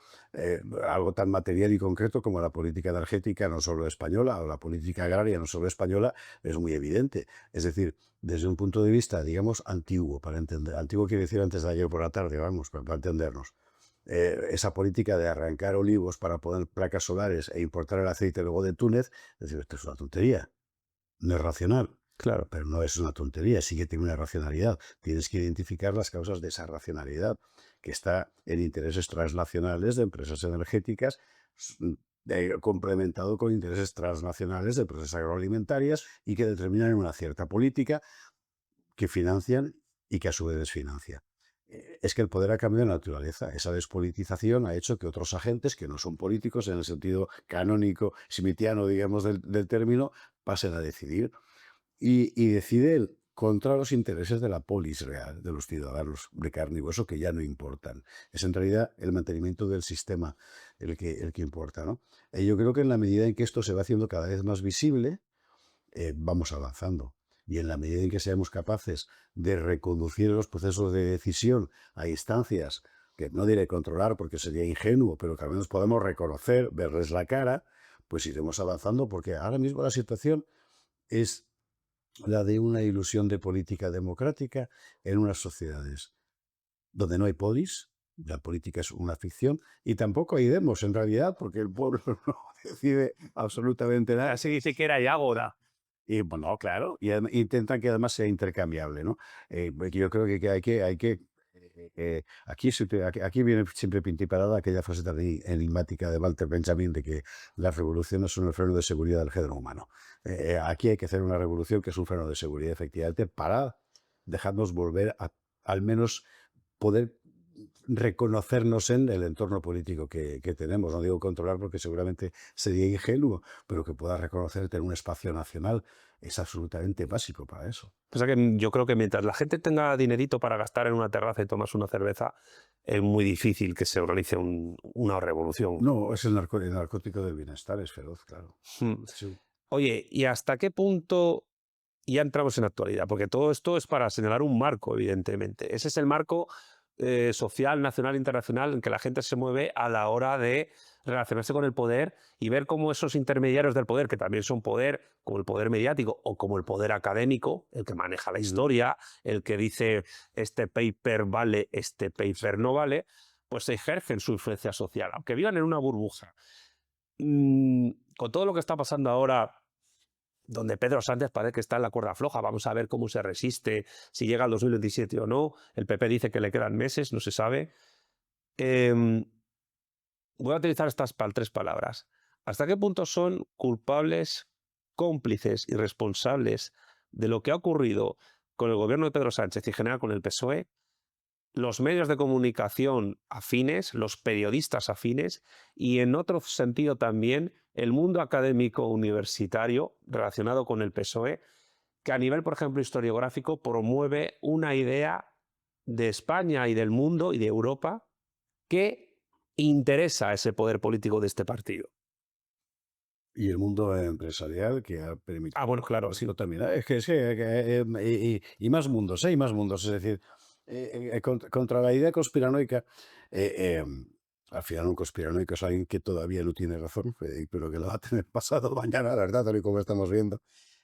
algo tan material y concreto como la política energética, no solo española, o la política agraria, no solo española, es muy evidente. Es decir, desde un punto de vista, digamos, antiguo, para entender. Antiguo quiere decir antes de ayer por la tarde, vamos, para entendernos. Esa política de arrancar olivos para poner placas solares e importar el aceite luego de Túnez, es decir, esto es una tontería, no es racional. Claro. Pero no es una tontería, sí que tiene una racionalidad. Tienes que identificar las causas de esa racionalidad, que está en intereses transnacionales de empresas energéticas, complementado con intereses transnacionales de empresas agroalimentarias y que determinan una cierta política que financian y que a su vez desfinancia. Es que el poder ha cambiado de naturaleza. Esa despolitización ha hecho que otros agentes que no son políticos en el sentido canónico, smithiano, digamos, del término, pasen a decidir. Y decide contra los intereses de la polis real, de los ciudadanos de carne y hueso, que ya no importan. Es en realidad el mantenimiento del sistema el que importa, ¿no? Y yo creo que en la medida en que esto se va haciendo cada vez más visible, vamos avanzando. Y en la medida en que seamos capaces de reconducir los procesos de decisión a instancias que no diré controlar porque sería ingenuo, pero que al menos podemos reconocer, verles la cara, pues iremos avanzando, porque ahora mismo la situación es la de una ilusión de política democrática en unas sociedades donde no hay polis, la política es una ficción, y tampoco hay demos en realidad, porque el pueblo no decide absolutamente nada. Así dice que era Ágora. Y bueno, claro, y intentan que además sea intercambiable, ¿no? Porque yo creo que hay que aquí viene siempre pintiparada aquella frase tan enigmática de Walter Benjamin de que las revoluciones son el freno de seguridad del género humano. Aquí hay que hacer una revolución que es un freno de seguridad, efectivamente, para dejarnos volver a al menos poder reconocernos en el entorno político que tenemos. No digo controlar porque seguramente sería ingenuo, pero que pueda reconocerte en un espacio nacional es absolutamente básico para eso. O sea que yo creo que mientras la gente tenga dinerito para gastar en una terraza y tomarse una cerveza, es muy difícil que se organice una revolución. No, es el narcótico del bienestar, es feroz, claro. Sí. Oye, ¿y hasta qué punto ya entramos en actualidad? Porque todo esto es para señalar un marco, evidentemente. Ese es el marco social, nacional, internacional, en que la gente se mueve a la hora de relacionarse con el poder y ver cómo esos intermediarios del poder, que también son poder, como el poder mediático o como el poder académico, el que maneja la historia, el que dice este paper vale, este paper no vale, pues ejercen su influencia social, aunque vivan en una burbuja. Con todo lo que está pasando ahora, donde Pedro Sánchez parece que está en la cuerda floja, vamos a ver cómo se resiste, si llega al 2027 o no. El PP dice que le quedan meses, no se sabe. Voy a utilizar estas tres palabras. ¿Hasta qué punto son culpables, cómplices y responsables de lo que ha ocurrido con el gobierno de Pedro Sánchez y en general con el PSOE, los medios de comunicación afines, los periodistas afines y en otro sentido también el mundo académico universitario relacionado con el PSOE, que a nivel, por ejemplo, historiográfico promueve una idea de España y del mundo y de Europa que interesa a ese poder político de este partido? Y el mundo empresarial que ha permitido. Ah, bueno, claro, sí. También. Y más mundos, y más mundos. Es decir, contra la idea conspiranoica, al final un conspiranoico es alguien que todavía no tiene razón, pero que lo va a tener pasado mañana, la verdad, tal y como estamos viendo.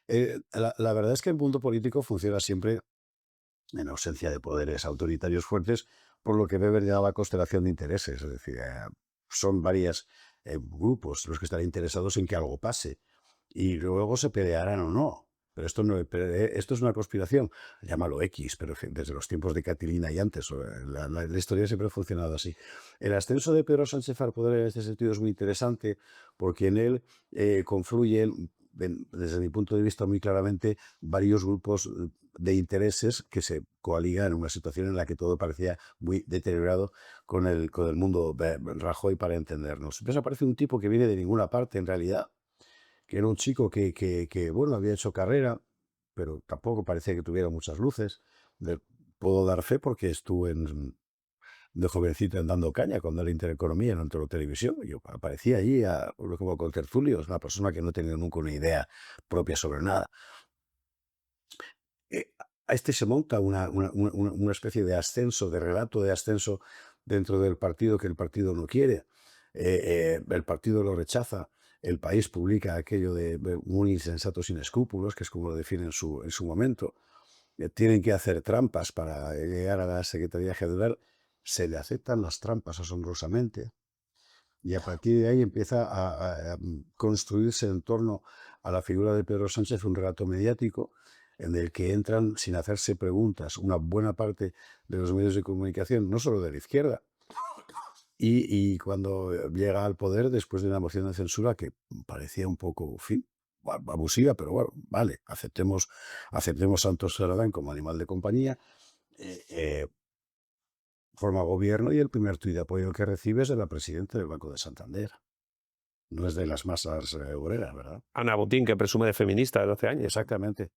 La verdad es que el mundo político funciona siempre en ausencia de poderes autoritarios fuertes, por lo que debe venir a la constelación de intereses. Es decir, son varios grupos los que están interesados en que algo pase y luego se pelearán o no. Pero esto es una conspiración, llámalo X, pero desde los tiempos de Catilina y antes, la historia siempre ha funcionado así. El ascenso de Pedro Sánchez al poder en este sentido es muy interesante porque en él confluyen, desde mi punto de vista muy claramente, varios grupos de intereses que se coaligan en una situación en la que todo parecía muy deteriorado con el mundo Rajoy, para entendernos. Entonces aparece un tipo que viene de ninguna parte en realidad, que era un chico que bueno, había hecho carrera, pero tampoco parecía que tuviera muchas luces. Puedo dar fe porque estuve de jovencito dando caña cuando era Intereconomía en Antero Televisión. Yo aparecía allí como con tertulios, una persona que no tenía nunca una idea propia sobre nada. A este se monta una especie de ascenso, de relato de ascenso dentro del partido que el partido no quiere. El partido lo rechaza. El País publica aquello de un insensato sin escrúpulos, que es como lo define en su momento. Tienen que hacer trampas para llegar a la Secretaría General. Se le aceptan las trampas asombrosamente. Y a partir de ahí empieza a construirse en torno a la figura de Pedro Sánchez un relato mediático en el que entran, sin hacerse preguntas, una buena parte de los medios de comunicación, no solo de la izquierda. Y cuando llega al poder, después de una moción de censura que parecía un poco, en fin, abusiva, pero bueno, vale, aceptemos a Santos Cerdán como animal de compañía, forma gobierno y el primer tuit de apoyo que recibe es de la presidenta del Banco de Santander. No es de las masas obreras, ¿verdad? Ana Botín, que presume de feminista de 12 años. Exactamente.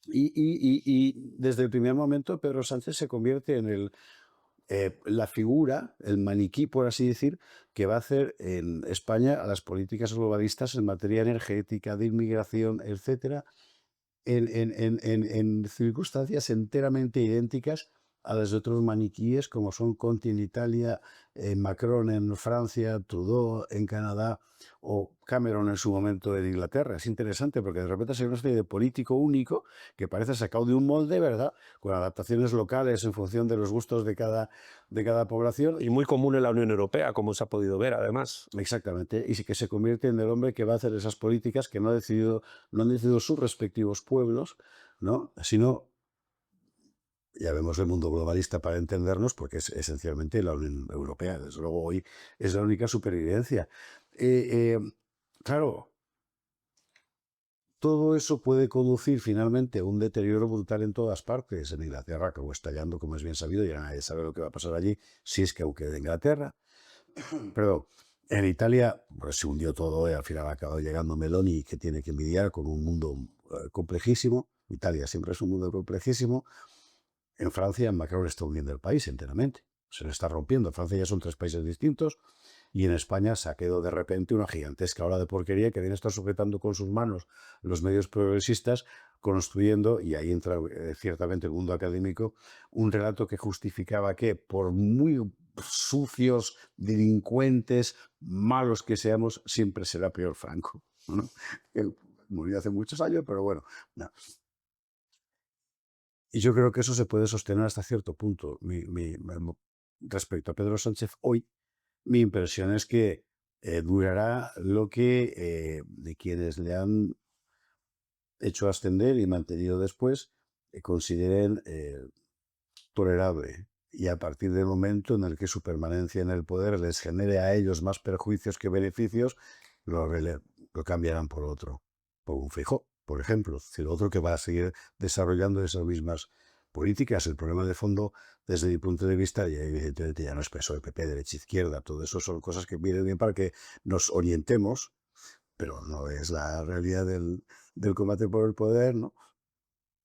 Y desde el primer momento Pedro Sánchez se convierte en la figura, el maniquí, por así decir, que va a hacer en España a las políticas globalistas en materia energética, de inmigración, etcétera, en circunstancias enteramente idénticas a las de otros maniquíes como son Conte en Italia, Macron en Francia, Trudeau en Canadá o Cameron en su momento en Inglaterra. Es interesante porque de repente se ve una especie de político único que parece sacado de un molde, ¿verdad? Con adaptaciones locales en función de los gustos de cada población. Y muy común en la Unión Europea, como se ha podido ver, además. Exactamente, y que se convierte en el hombre que va a hacer esas políticas que no han decidido sus respectivos pueblos, ¿no? Sino, ya vemos el mundo globalista para entendernos, porque es esencialmente la Unión Europea. Desde luego hoy es la única supervivencia. Claro, todo eso puede conducir finalmente a un deterioro brutal en todas partes. En Inglaterra acabó estallando, como es bien sabido, y nadie sabe lo que va a pasar allí, si es que aún queda Inglaterra. Perdón. En Italia pues, se hundió todo y al final ha acabado llegando Meloni, que tiene que lidiar con un mundo complejísimo. Italia siempre es un mundo complejísimo. En Francia, Macron está hundiendo el país enteramente. Se le está rompiendo. En Francia ya son 3 países distintos. Y en España se ha quedado de repente una gigantesca ola de porquería que viene a estar sujetando con sus manos los medios progresistas, construyendo, y ahí entra ciertamente el mundo académico, un relato que justificaba que, por muy sucios, delincuentes, malos que seamos, siempre será peor Franco, ¿no? Que murió hace muchos años, pero bueno. No. Y yo creo que eso se puede sostener hasta cierto punto. Respecto a Pedro Sánchez hoy, mi impresión es que durará lo que de quienes le han hecho ascender y mantenido después consideren tolerable. Y a partir del momento en el que su permanencia en el poder les genere a ellos más perjuicios que beneficios, lo cambiarán por otro, por un Feijóo, por ejemplo. Es decir, otro que va a seguir desarrollando esas mismas políticas. El problema de fondo, desde mi punto de vista, y evidentemente ya no es PSOE, PP, derecha, izquierda, todo eso son cosas que vienen bien para que nos orientemos, pero no es la realidad del combate por el poder, ¿no?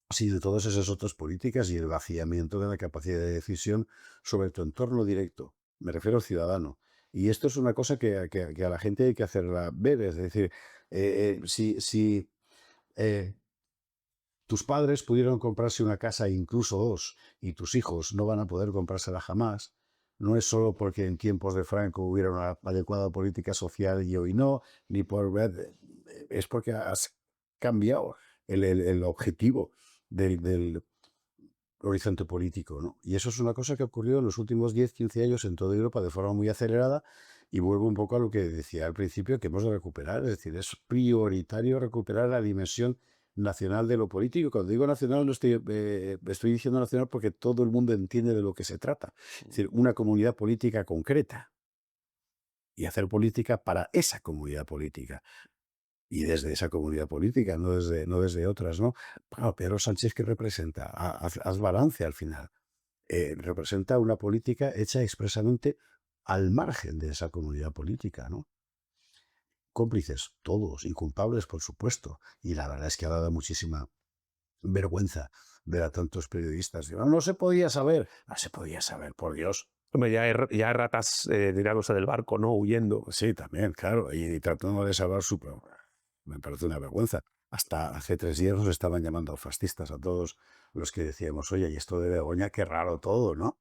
Sí, de todas esas otras políticas y el vaciamiento de la capacidad de decisión sobre tu entorno directo. Me refiero al ciudadano. Y esto es una cosa que a la gente hay que hacerla ver. Es decir, si tus padres pudieron comprarse una casa, incluso dos, y tus hijos no van a poder comprársela jamás, no es solo porque en tiempos de Franco hubiera una adecuada política social y hoy no, ni por... Es porque has cambiado el objetivo del horizonte político, ¿no? Y eso es una cosa que ocurrió en los últimos 10, 15 años en toda Europa de forma muy acelerada, y vuelvo un poco a lo que decía al principio, que hemos de recuperar. Es decir, es prioritario recuperar la dimensión nacional de lo político. Cuando digo nacional, no estoy diciendo nacional porque todo el mundo entiende de lo que se trata. Es decir, una comunidad política concreta y hacer política para esa comunidad política. Y desde esa comunidad política, no desde otras, ¿no? Claro, Pedro Sánchez, ¿qué representa? Haz balance al final. Representa una política hecha expresamente al margen de esa comunidad política, ¿no? Cómplices, todos, inculpables, por supuesto. Y la verdad es que ha dado muchísima vergüenza ver a tantos periodistas. No se podía saber. No se podía saber, por Dios. Hombre, ya hay ratas tirándose del barco, ¿no? Huyendo. Sí, también, claro. Y tratando de salvar su... Me parece una vergüenza. Hasta hace 3 días nos estaban llamando fascistas a todos los que decíamos, oye, y esto de Begoña, qué raro todo, ¿no?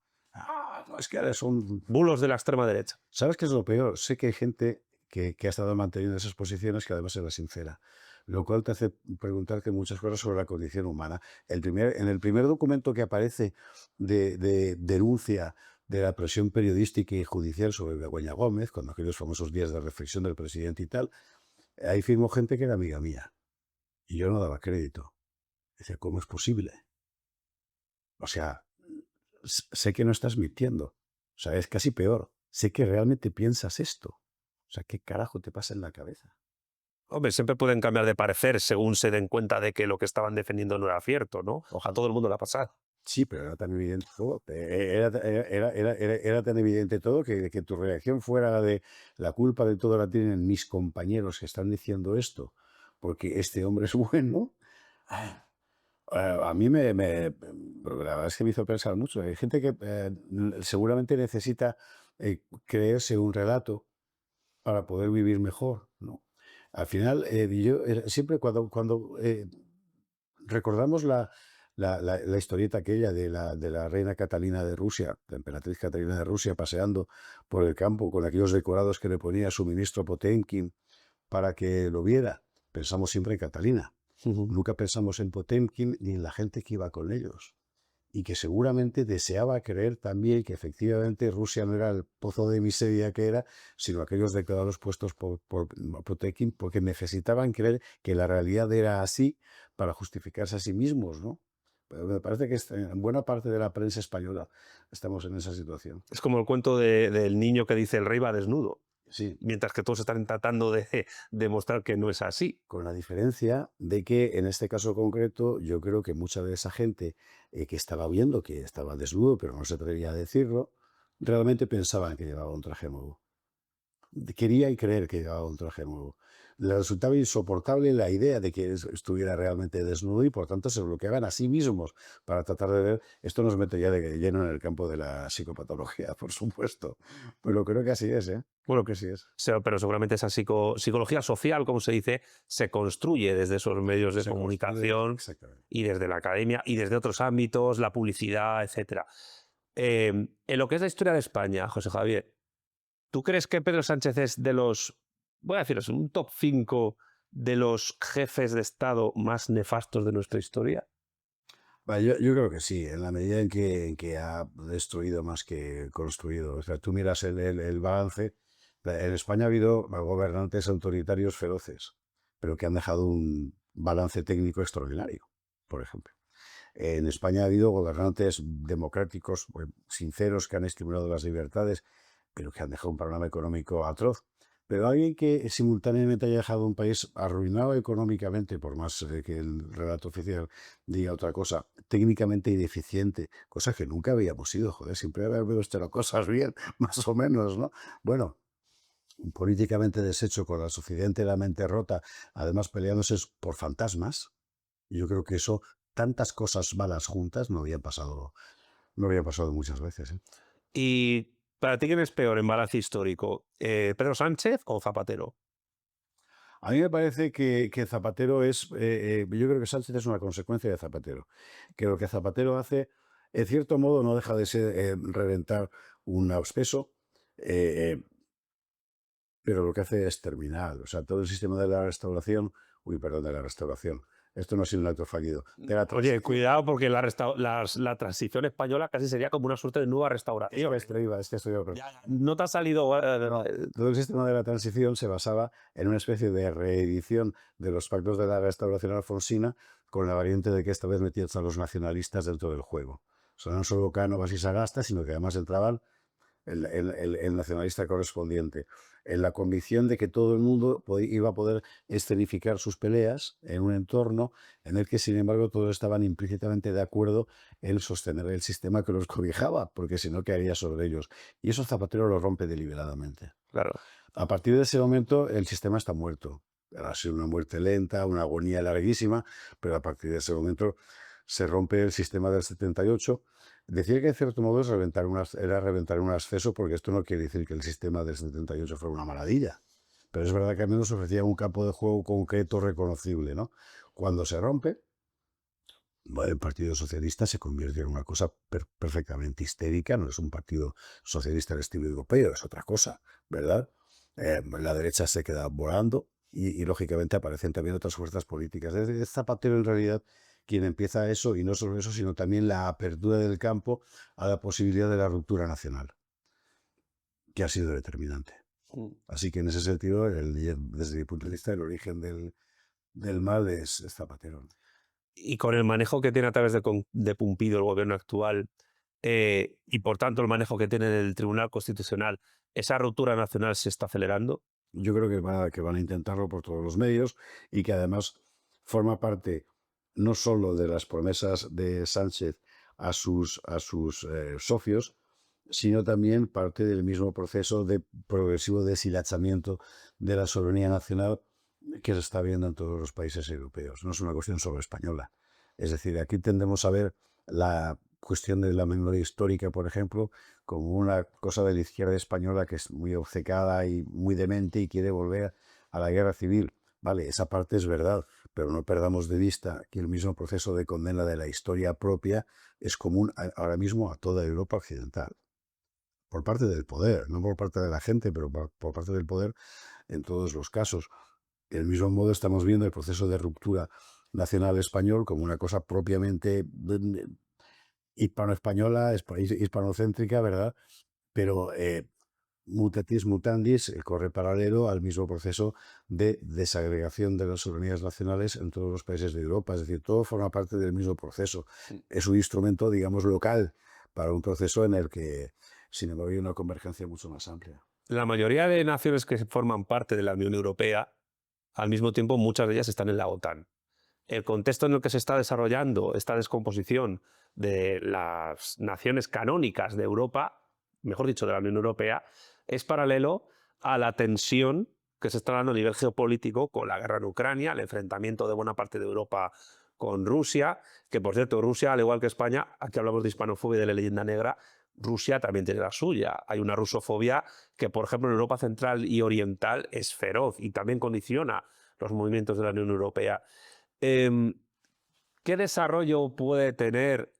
No, es que son... Bulos de la extrema derecha. ¿Sabes qué es lo peor? Sé que hay gente que ha estado manteniendo esas posiciones que además era sincera, lo cual te hace preguntarte muchas cosas sobre la condición humana. En el primer documento que aparece de denuncia de la presión periodística y judicial sobre Begoña Gómez, con aquellos famosos días de reflexión del presidente y tal, ahí firmó gente que era amiga mía. Y yo no daba crédito. Decía, ¿cómo es posible? O sea, sé que no estás mintiendo. O sea, es casi peor. Sé que realmente piensas esto. O sea, ¿qué carajo te pasa en la cabeza? Hombre, siempre pueden cambiar de parecer según se den cuenta de que lo que estaban defendiendo no era cierto, ¿no? A todo el mundo le ha pasado. Sí, pero era tan evidente todo. Era tan evidente todo que tu reacción fuera la de la culpa de todo la tienen mis compañeros que están diciendo esto, porque este hombre es bueno. A mí la verdad es que me hizo pensar mucho. Hay gente que seguramente necesita creerse un relato para poder vivir mejor, ¿no? Al final, siempre cuando recordamos la historieta aquella de la reina Catalina de Rusia, la emperatriz Catalina de Rusia, paseando por el campo con aquellos decorados que le ponía su ministro Potemkin para que lo viera, pensamos siempre en Catalina. Nunca pensamos en Potemkin ni en la gente que iba con ellos. Y que seguramente deseaba creer también que efectivamente Rusia no era el pozo de miseria que era, sino aquellos declarados puestos por Potemkin, porque necesitaban creer que la realidad era así para justificarse a sí mismos, ¿no? Pero me parece que en buena parte de la prensa española estamos en esa situación. Es como el cuento del niño que dice el rey va desnudo. Sí. Mientras que todos están tratando de demostrar que no es así. Con la diferencia de que en este caso concreto yo creo que mucha de esa gente que estaba viendo que estaba desnudo, pero no se atrevía a decirlo, realmente pensaban que llevaba un traje nuevo. Querían creer que llevaba un traje nuevo. le resultaba insoportable la idea de que estuviera realmente desnudo y por tanto se bloqueaban a sí mismos para tratar de ver. Esto nos mete ya de lleno en el campo de la psicopatología, por supuesto, pero creo que así es, ¿eh? Creo que sí es. Pero seguramente esa psicología social, como se dice, se construye desde esos medios de comunicación y desde la academia y desde otros ámbitos, la publicidad, etc. En lo que es la historia de España, José Javier, ¿tú crees que Pedro Sánchez es de los, voy a deciros, un top 5 de los jefes de Estado más nefastos de nuestra historia? Yo creo que sí, en la medida en que ha destruido más que construido. O sea, tú miras el balance. En España ha habido gobernantes autoritarios feroces, pero que han dejado un balance técnico extraordinario, por ejemplo. En España ha habido gobernantes democráticos, sinceros, que han estimulado las libertades, pero que han dejado un panorama económico atroz. Pero alguien que simultáneamente haya dejado un país arruinado económicamente, por más que el relato oficial diga otra cosa, técnicamente ineficiente, cosa que nunca habíamos sido, joder, siempre habíamos hecho las cosas bien, más o menos, ¿no? Bueno, políticamente deshecho, con la suficientemente rota, además peleándose por fantasmas. Yo creo que eso, tantas cosas malas juntas, no había pasado muchas veces, ¿eh? ¿Y para ti quién es peor en balance histórico? ¿Pedro Sánchez o Zapatero? A mí me parece que Zapatero es, yo creo que Sánchez es una consecuencia de Zapatero, que lo que Zapatero hace, en cierto modo, no deja de ser reventar un absceso, pero lo que hace es terminar. O sea, todo el sistema de la restauración, de la restauración. Esto no ha sido un acto fallido. Oye, cuidado, porque la transición española casi sería como una suerte de nueva restauración. No te ha salido. Todo el sistema de la transición se basaba en una especie de reedición de los pactos de la restauración alfonsina, con la variante de que esta vez metían a los nacionalistas dentro del juego. O sea, no solo Cánovas y Sagasta, sino que además entraban el nacionalista correspondiente, en la convicción de que todo el mundo iba a poder escenificar sus peleas en un entorno en el que, sin embargo, todos estaban implícitamente de acuerdo en sostener el sistema que los cobijaba, porque si no caería sobre ellos. Y eso Zapatero lo rompe deliberadamente. Claro. A partir de ese momento, el sistema está muerto. Ha sido una muerte lenta, una agonía larguísima, pero a partir de ese momento se rompe el sistema del 78. Decir que en cierto modo era reventar un acceso, porque esto no quiere decir que el sistema del 78 fuera una maravilla. Pero es verdad que al menos ofrecía un campo de juego concreto, reconocible, ¿no? Cuando se rompe, el Partido Socialista se convierte en una cosa perfectamente histérica. No es un partido socialista al estilo europeo, es otra cosa, ¿verdad? La derecha se queda volando y lógicamente aparecen también otras fuerzas políticas. Es Zapatero en realidad quien empieza eso, y no solo eso, sino también la apertura del campo a la posibilidad de la ruptura nacional, que ha sido determinante. Así que en ese sentido, desde mi punto de vista, el origen del mal es Zapatero. Y con el manejo que tiene a través de Pumpido el gobierno actual, y por tanto el manejo que tiene el Tribunal Constitucional, ¿esa ruptura nacional se está acelerando? Yo creo que van a intentarlo por todos los medios, y que además forma parte no solo de las promesas de Sánchez a sus socios, sino también parte del mismo proceso de progresivo deshilachamiento de la soberanía nacional que se está viendo en todos los países europeos. No es una cuestión solo española. Es decir, aquí tendemos a ver la cuestión de la memoria histórica, por ejemplo, como una cosa de la izquierda española que es muy obcecada y muy demente y quiere volver a la guerra civil. Vale, esa parte es verdad, pero no perdamos de vista que el mismo proceso de condena de la historia propia es común ahora mismo a toda Europa occidental. Por parte del poder, no por parte de la gente, pero por parte del poder en todos los casos. Del mismo modo estamos viendo el proceso de ruptura nacional español como una cosa propiamente hispano-española, hispanocéntrica, ¿verdad? Pero mutatis mutandis corre paralelo al mismo proceso de desagregación de las soberanías nacionales en todos los países de Europa. Es decir, todo forma parte del mismo proceso. Es un instrumento, digamos, local para un proceso en el que, sin embargo, hay una convergencia mucho más amplia. La mayoría de naciones que forman parte de la Unión Europea, al mismo tiempo muchas de ellas están en la OTAN. El contexto en el que se está desarrollando esta descomposición de las naciones canónicas de Europa, mejor dicho, de la Unión Europea, es paralelo a la tensión que se está dando a nivel geopolítico con la guerra en Ucrania, el enfrentamiento de buena parte de Europa con Rusia, que por cierto, Rusia, al igual que España, aquí hablamos de hispanofobia y de la leyenda negra, Rusia también tiene la suya. Hay una rusofobia que, por ejemplo, en Europa Central y Oriental es feroz y también condiciona los movimientos de la Unión Europea. ¿Qué desarrollo puede tener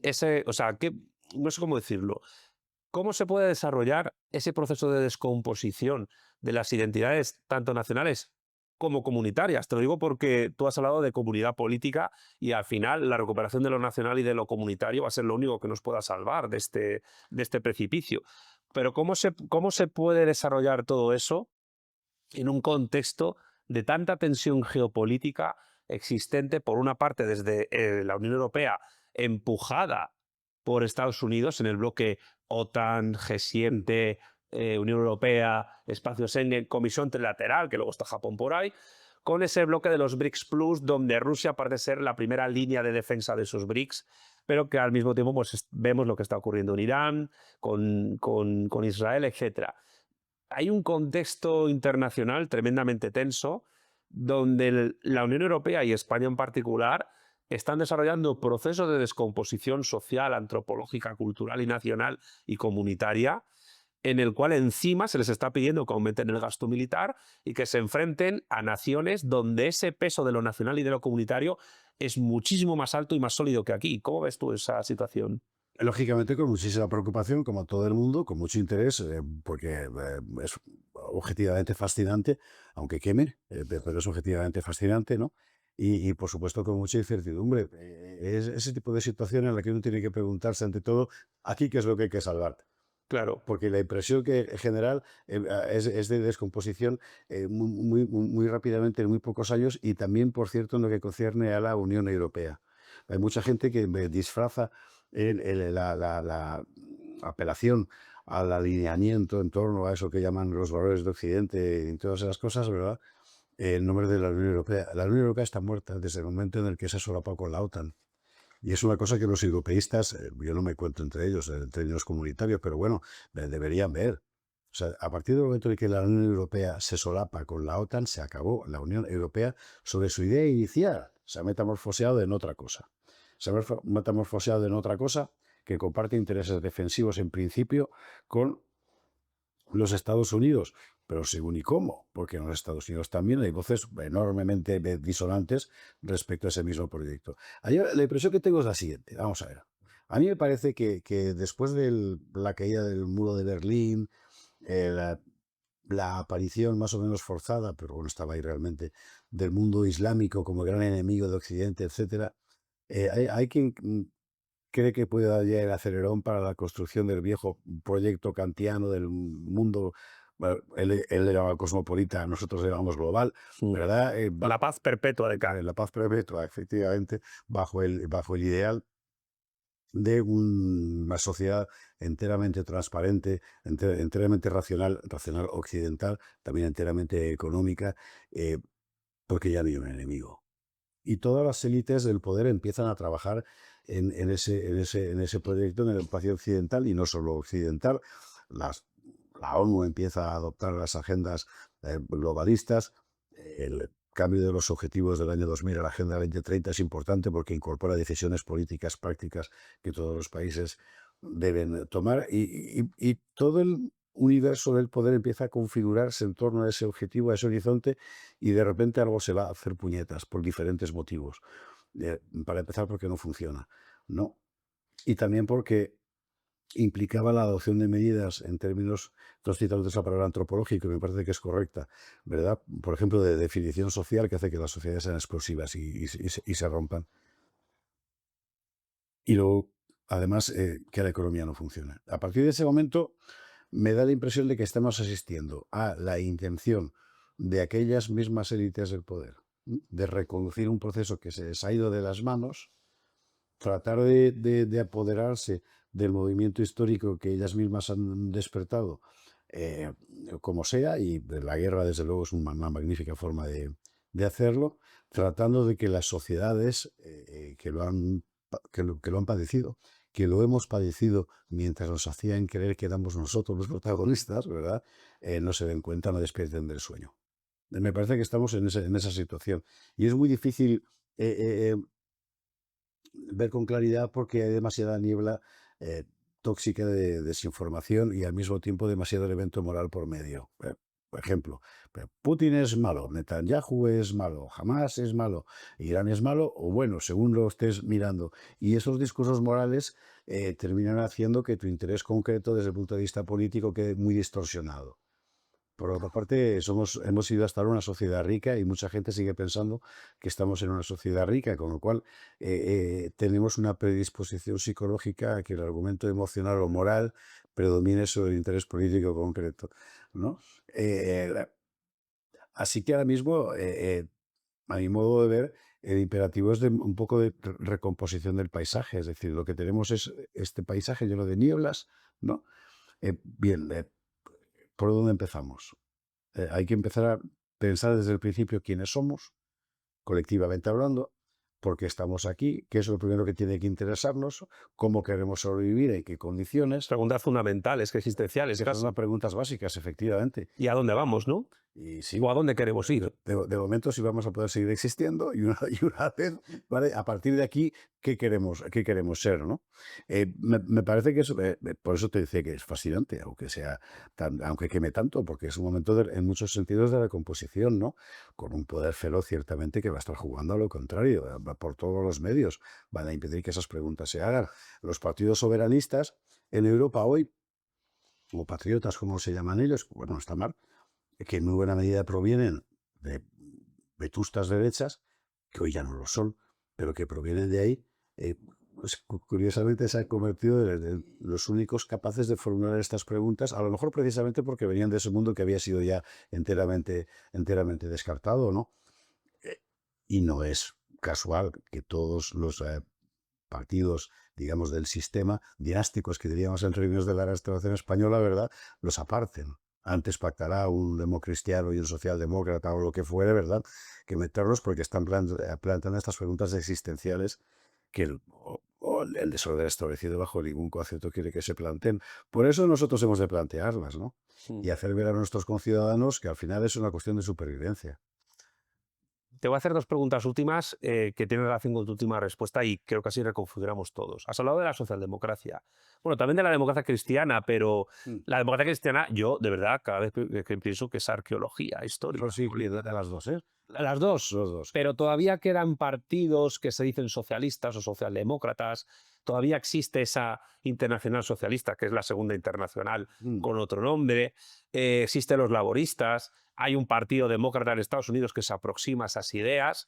ese, o sea, no sé cómo decirlo, cómo se puede desarrollar ese proceso de descomposición de las identidades tanto nacionales como comunitarias? Te lo digo porque tú has hablado de comunidad política y al final la recuperación de lo nacional y de lo comunitario va a ser lo único que nos pueda salvar de este precipicio. Pero cómo se puede desarrollar todo eso en un contexto de tanta tensión geopolítica existente, por una parte, desde la Unión Europea, empujada por Estados Unidos en el bloque OTAN, G7, Unión Europea, Espacio Schengen, Comisión Trilateral, que luego está Japón por ahí, con ese bloque de los BRICS Plus, donde Rusia parece ser la primera línea de defensa de esos BRICS, pero que al mismo tiempo pues, vemos lo que está ocurriendo en Irán, con Israel, etc. Hay un contexto internacional tremendamente tenso donde la Unión Europea y España en particular están desarrollando procesos de descomposición social, antropológica, cultural y nacional y comunitaria, en el cual encima se les está pidiendo que aumenten el gasto militar y que se enfrenten a naciones donde ese peso de lo nacional y de lo comunitario es muchísimo más alto y más sólido que aquí. ¿Cómo ves tú esa situación? Lógicamente, con muchísima preocupación, como todo el mundo, con mucho interés, porque es objetivamente fascinante, aunque queme, pero es objetivamente fascinante, ¿no? Y, por supuesto, con mucha incertidumbre. Es ese tipo de situación en la que uno tiene que preguntarse, ante todo, aquí qué es lo que hay que salvar. Claro. Porque la impresión que en general es de descomposición muy rápidamente en muy pocos años, y también, por cierto, en lo que concierne a la Unión Europea. Hay mucha gente que disfraza la apelación al alineamiento en torno a eso que llaman los valores de Occidente y todas esas cosas, ¿verdad? En nombre de la Unión Europea. La Unión Europea está muerta desde el momento en el que se solapó con la OTAN. Y es una cosa que los europeístas, yo no me cuento entre ellos, en términos comunitarios, pero bueno, deberían ver. O sea, a partir del momento en que la Unión Europea se solapa con la OTAN, se acabó. La Unión Europea, sobre su idea inicial, se ha metamorfoseado en otra cosa. Se ha metamorfoseado en otra cosa que comparte intereses defensivos en principio con los Estados Unidos, pero según y cómo, porque en los Estados Unidos también hay voces enormemente disonantes respecto a ese mismo proyecto. La impresión que tengo es la siguiente, vamos a ver. A mí me parece que después de la caída del muro de Berlín, la aparición más o menos forzada, pero bueno, estaba ahí realmente, del mundo islámico como gran enemigo de Occidente, etc., hay quien cree que puede dar ya el acelerón para la construcción del viejo proyecto kantiano del mundo. Bueno, él le llamaba cosmopolita, nosotros le llamamos global, ¿verdad? La paz perpetua de Kant. La paz perpetua, efectivamente, bajo el ideal de una sociedad enteramente transparente, enteramente racional occidental, también enteramente económica, porque ya no hay un enemigo. Y todas las élites del poder empiezan a trabajar en ese proyecto, en el espacio occidental, y no solo occidental. La ONU empieza a adoptar las agendas globalistas. El cambio de los objetivos del año 2000 a la Agenda 2030 es importante porque incorpora decisiones políticas prácticas que todos los países deben tomar, y todo el universo del poder empieza a configurarse en torno a ese objetivo, a ese horizonte, y de repente algo se va a hacer puñetas por diferentes motivos. Para empezar, porque no funciona, ¿no? Y también porque implicaba la adopción de medidas en términos, tú has citado esa palabra antropológica, me parece que es correcta, ¿verdad? Por ejemplo, de definición social, que hace que las sociedades sean explosivas y se rompan. Y luego, además, que la economía no funciona. A partir de ese momento, me da la impresión de que estamos asistiendo a la intención de aquellas mismas élites del poder de reconducir un proceso que se les ha ido de las manos, tratar de apoderarse del movimiento histórico que ellas mismas han despertado, como sea, y la guerra, desde luego, es una magnífica forma de hacerlo, tratando de que las sociedades que lo han padecido, que lo hemos padecido mientras nos hacían creer que éramos nosotros los protagonistas, ¿verdad? No se den cuenta, no despierten del sueño. Me parece que estamos en esa situación. Y es muy difícil ver con claridad porque hay demasiada niebla tóxica de desinformación y al mismo tiempo demasiado elemento moral por medio. Por ejemplo, Putin es malo, Netanyahu es malo, Hamas es malo, Irán es malo, o bueno, según lo estés mirando. Y esos discursos morales terminan haciendo que tu interés concreto desde el punto de vista político quede muy distorsionado. Por otra parte, hemos ido hasta ahora una sociedad rica y mucha gente sigue pensando que estamos en una sociedad rica, con lo cual tenemos una predisposición psicológica a que el argumento emocional o moral predomine sobre el interés político concreto, ¿no? Así que ahora mismo, a mi modo de ver, el imperativo es de un poco de recomposición del paisaje, es decir, lo que tenemos es este paisaje lleno de nieblas, ¿no? Bien, ¿por dónde empezamos? Hay que empezar a pensar desde el principio quiénes somos, colectivamente hablando, por qué estamos aquí, qué es lo primero que tiene que interesarnos, cómo queremos sobrevivir, en qué condiciones. Preguntas fundamentales, que existenciales. Esas son las preguntas básicas, efectivamente. ¿Y a dónde vamos, no? Y sí, ¿O a dónde queremos ir? de momento sí vamos a poder seguir existiendo y una vez, ¿vale? A partir de aquí, ¿qué queremos ser, no? Me parece que eso, por eso te decía que es fascinante, aunque queme tanto, porque es un momento en muchos sentidos de recomposición, ¿no? Con un poder feroz, ciertamente, que va a estar jugando a lo contrario, por todos los medios. Van a impedir que esas preguntas se hagan. Los partidos soberanistas en Europa hoy, o patriotas, como se llaman ellos, bueno, está mal, que en muy buena medida provienen de vetustas derechas, que hoy ya no lo son, pero que provienen de ahí, pues, curiosamente se han convertido en los únicos capaces de formular estas preguntas, a lo mejor precisamente porque venían de ese mundo que había sido ya enteramente descartado, ¿no? Y no es casual que todos los partidos, digamos, del sistema dinásticos que diríamos en términos de la restauración española, ¿verdad?, los aparten. Antes pactará un democristiano y un socialdemócrata o lo que fuere, ¿verdad?, que meterlos porque están planteando estas preguntas existenciales que el desorden establecido bajo ningún concepto quiere que se planteen. Por eso nosotros hemos de plantearlas, ¿no? Y hacer ver a nuestros conciudadanos que al final es una cuestión de supervivencia. Te voy a hacer dos preguntas últimas que tienen relación con tu última respuesta y creo que así reconfiguramos todos. Has hablado de la socialdemocracia. Bueno, también de la democracia cristiana, pero la democracia cristiana, yo, de verdad, cada vez que pienso que es arqueología histórica. Sí, de las dos, ¿eh? Las dos. Los dos. Pero todavía quedan partidos que se dicen socialistas o socialdemócratas. Todavía existe esa internacional socialista, que es la segunda internacional con otro nombre. Existen los laboristas. Hay un partido demócrata en Estados Unidos que se aproxima a esas ideas.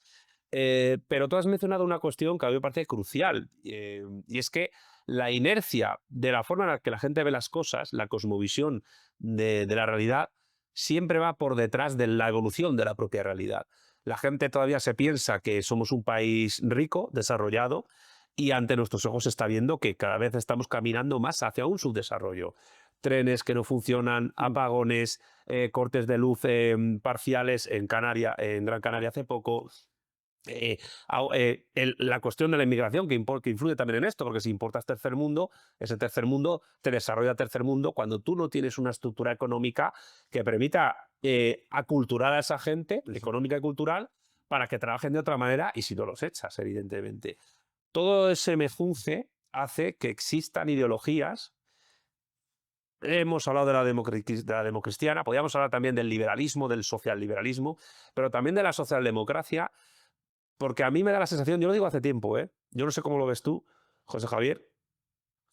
Pero tú has mencionado una cuestión que a mí me parece crucial. Y es que la inercia de la forma en la que la gente ve las cosas, la cosmovisión de la realidad, siempre va por detrás de la evolución de la propia realidad. La gente todavía se piensa que somos un país rico, desarrollado, y ante nuestros ojos se está viendo que cada vez estamos caminando más hacia un subdesarrollo. Trenes que no funcionan, apagones, cortes de luz parciales en Gran Canaria hace poco. La cuestión de la inmigración que influye también en esto, porque si importas tercer mundo, ese tercer mundo te desarrolla tercer mundo cuando tú no tienes una estructura económica que permita aculturar a esa gente, económica y cultural, para que trabajen de otra manera y si no los echas, evidentemente. Todo ese mejunje hace que existan ideologías. Hemos hablado de la democristiana, podríamos hablar también del liberalismo, del socialliberalismo, pero también de la socialdemocracia. Porque a mí me da la sensación, yo lo digo hace tiempo, yo no sé cómo lo ves tú, José Javier,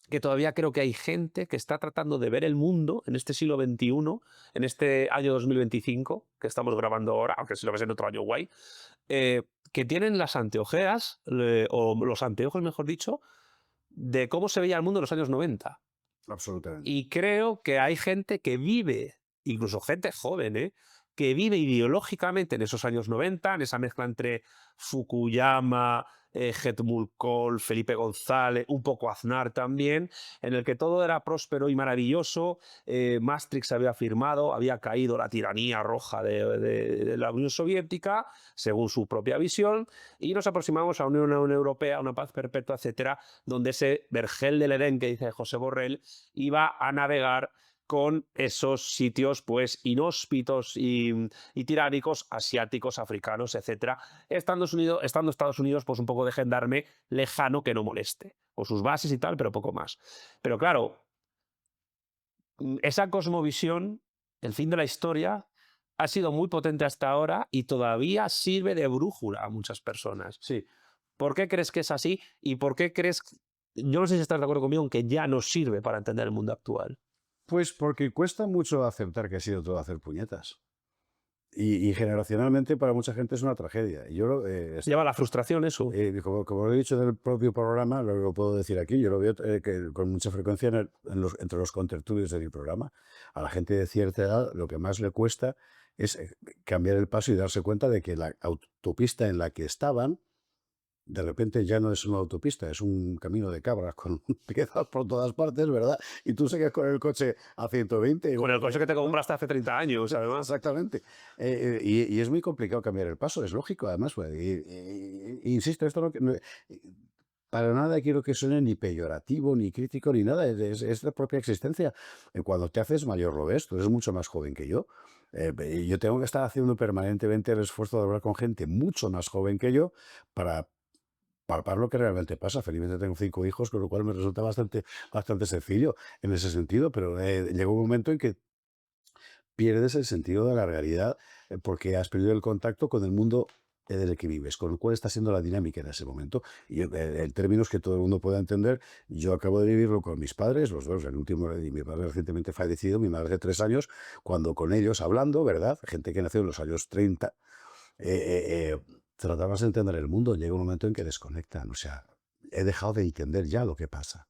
que todavía creo que hay gente que está tratando de ver el mundo en este siglo XXI, en este año 2025, que estamos grabando ahora, aunque si lo ves en otro año guay, que tienen las anteojeas, o los anteojos, mejor dicho, de cómo se veía el mundo en los años 90. Absolutamente. Y creo que hay gente que vive, incluso gente joven, que vive ideológicamente en esos años 90, en esa mezcla entre Fukuyama, Getúlio Kohl, Felipe González, un poco Aznar también, en el que todo era próspero y maravilloso. Maastricht se había firmado, había caído la tiranía roja de la Unión Soviética, según su propia visión, y nos aproximamos a una Unión Europea, a una paz perpetua, etcétera, donde ese vergel del Edén que dice José Borrell iba a navegar con esos sitios pues inhóspitos y tiránicos, asiáticos, africanos, etcétera, estando Estados Unidos pues un poco de gendarme lejano que no moleste, o sus bases y tal, pero poco más. Pero claro, esa cosmovisión, el fin de la historia, ha sido muy potente hasta ahora y todavía sirve de brújula a muchas personas. Sí. ¿Por qué crees que es así? ¿Y por qué crees, yo no sé si estás de acuerdo conmigo, en que ya no sirve para entender el mundo actual? Pues porque cuesta mucho aceptar que ha sido todo hacer puñetas. Y generacionalmente para mucha gente es una tragedia. Y yo, Lleva a la frustración eso. como lo he dicho en el propio programa, lo puedo decir aquí, yo lo veo que con mucha frecuencia entre los contertulios de mi programa. A la gente de cierta edad lo que más le cuesta es cambiar el paso y darse cuenta de que la autopista en la que estaban de repente ya no es una autopista, es un camino de cabras con piezas por todas partes, ¿verdad? Y tú sigues con el coche a 120. Con el coche que te compraste hace 30 años, además. Exactamente. Y es muy complicado cambiar el paso, es lógico, además. Pues, insisto, esto para nada quiero que suene ni peyorativo, ni crítico, ni nada. Es la propia existencia. Cuando te haces mayor lo ves, tú eres mucho más joven que yo. Yo tengo que estar haciendo permanentemente el esfuerzo de hablar con gente mucho más joven que yo para palpar lo que realmente pasa. Felizmente tengo 5 hijos, con lo cual me resulta bastante sencillo en ese sentido, pero llega un momento en que pierdes el sentido de la realidad porque has perdido el contacto con el mundo en el que vives, con el cual está siendo la dinámica en ese momento. Y en términos que todo el mundo pueda entender, yo acabo de vivirlo con mis padres, los dos, el último, y mi padre recientemente fallecido, mi madre hace 3 años, cuando con ellos hablando, ¿verdad? Gente que nació en los años 30, tratabas de entender el mundo, llega un momento en que desconectan, o sea, he dejado de entender ya lo que pasa.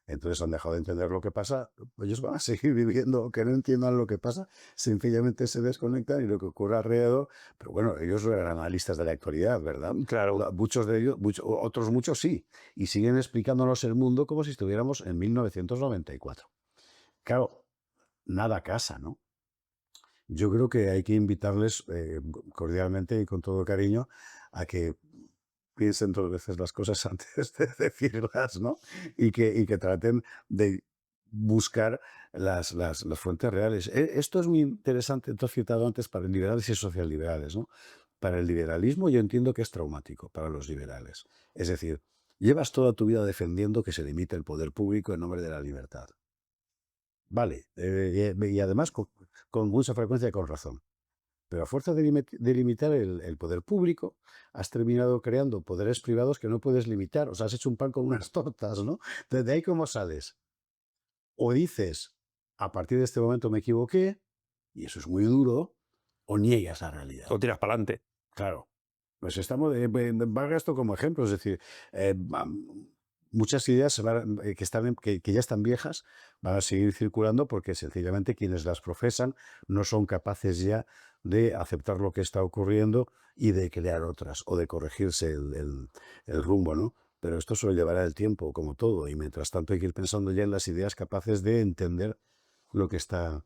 Entonces han dejado de entender lo que pasa, ellos van a seguir viviendo, aunque no entiendan lo que pasa, sencillamente se desconectan y lo que ocurre alrededor, pero bueno, ellos eran analistas de la actualidad, ¿verdad? Claro. Muchos de ellos, otros muchos sí, y siguen explicándonos el mundo como si estuviéramos en 1994. Claro, nada casa, ¿no? Yo creo que hay que invitarles cordialmente y con todo cariño a que piensen 2 veces las cosas antes de decirlas, ¿no? Y que traten de buscar las fuentes reales. Esto es muy interesante, tú has citado antes para liberales y socialliberales, ¿no? Para el liberalismo yo entiendo que es traumático para los liberales. Es decir, llevas toda tu vida defendiendo que se limite el poder público en nombre de la libertad. Vale, y además con mucha frecuencia y con razón. Pero a fuerza de limitar el poder público, has terminado creando poderes privados que no puedes limitar. O sea, has hecho un pan con unas tortas, ¿no? ¿De ahí cómo sales? O dices, a partir de este momento me equivoqué, y eso es muy duro, o niegas la realidad. O tiras para adelante. Claro. Pues estamos, valga esto como ejemplo, es decir, muchas ideas que ya están viejas van a seguir circulando porque sencillamente quienes las profesan no son capaces ya de aceptar lo que está ocurriendo y de crear otras o de corregirse el rumbo, ¿no? Pero esto se lo llevará el tiempo, como todo, y mientras tanto hay que ir pensando ya en las ideas capaces de entender lo que está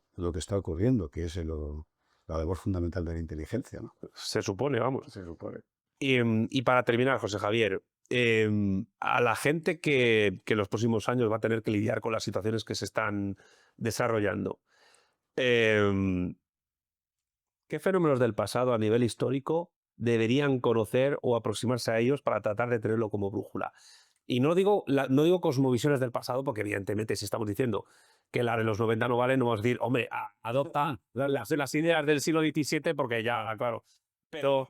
ocurriendo, que es la labor fundamental de la inteligencia, ¿no? Se supone, vamos. Se supone. Y para terminar, José Javier, a la gente que en los próximos años va a tener que lidiar con las situaciones que se están desarrollando, ¿qué fenómenos del pasado a nivel histórico deberían conocer o aproximarse a ellos para tratar de tenerlo como brújula? Y no digo cosmovisiones del pasado, porque evidentemente si estamos diciendo que la de los 90 no vale, no vamos a decir, hombre, adopta las ideas del siglo XVII porque ya, claro. Pero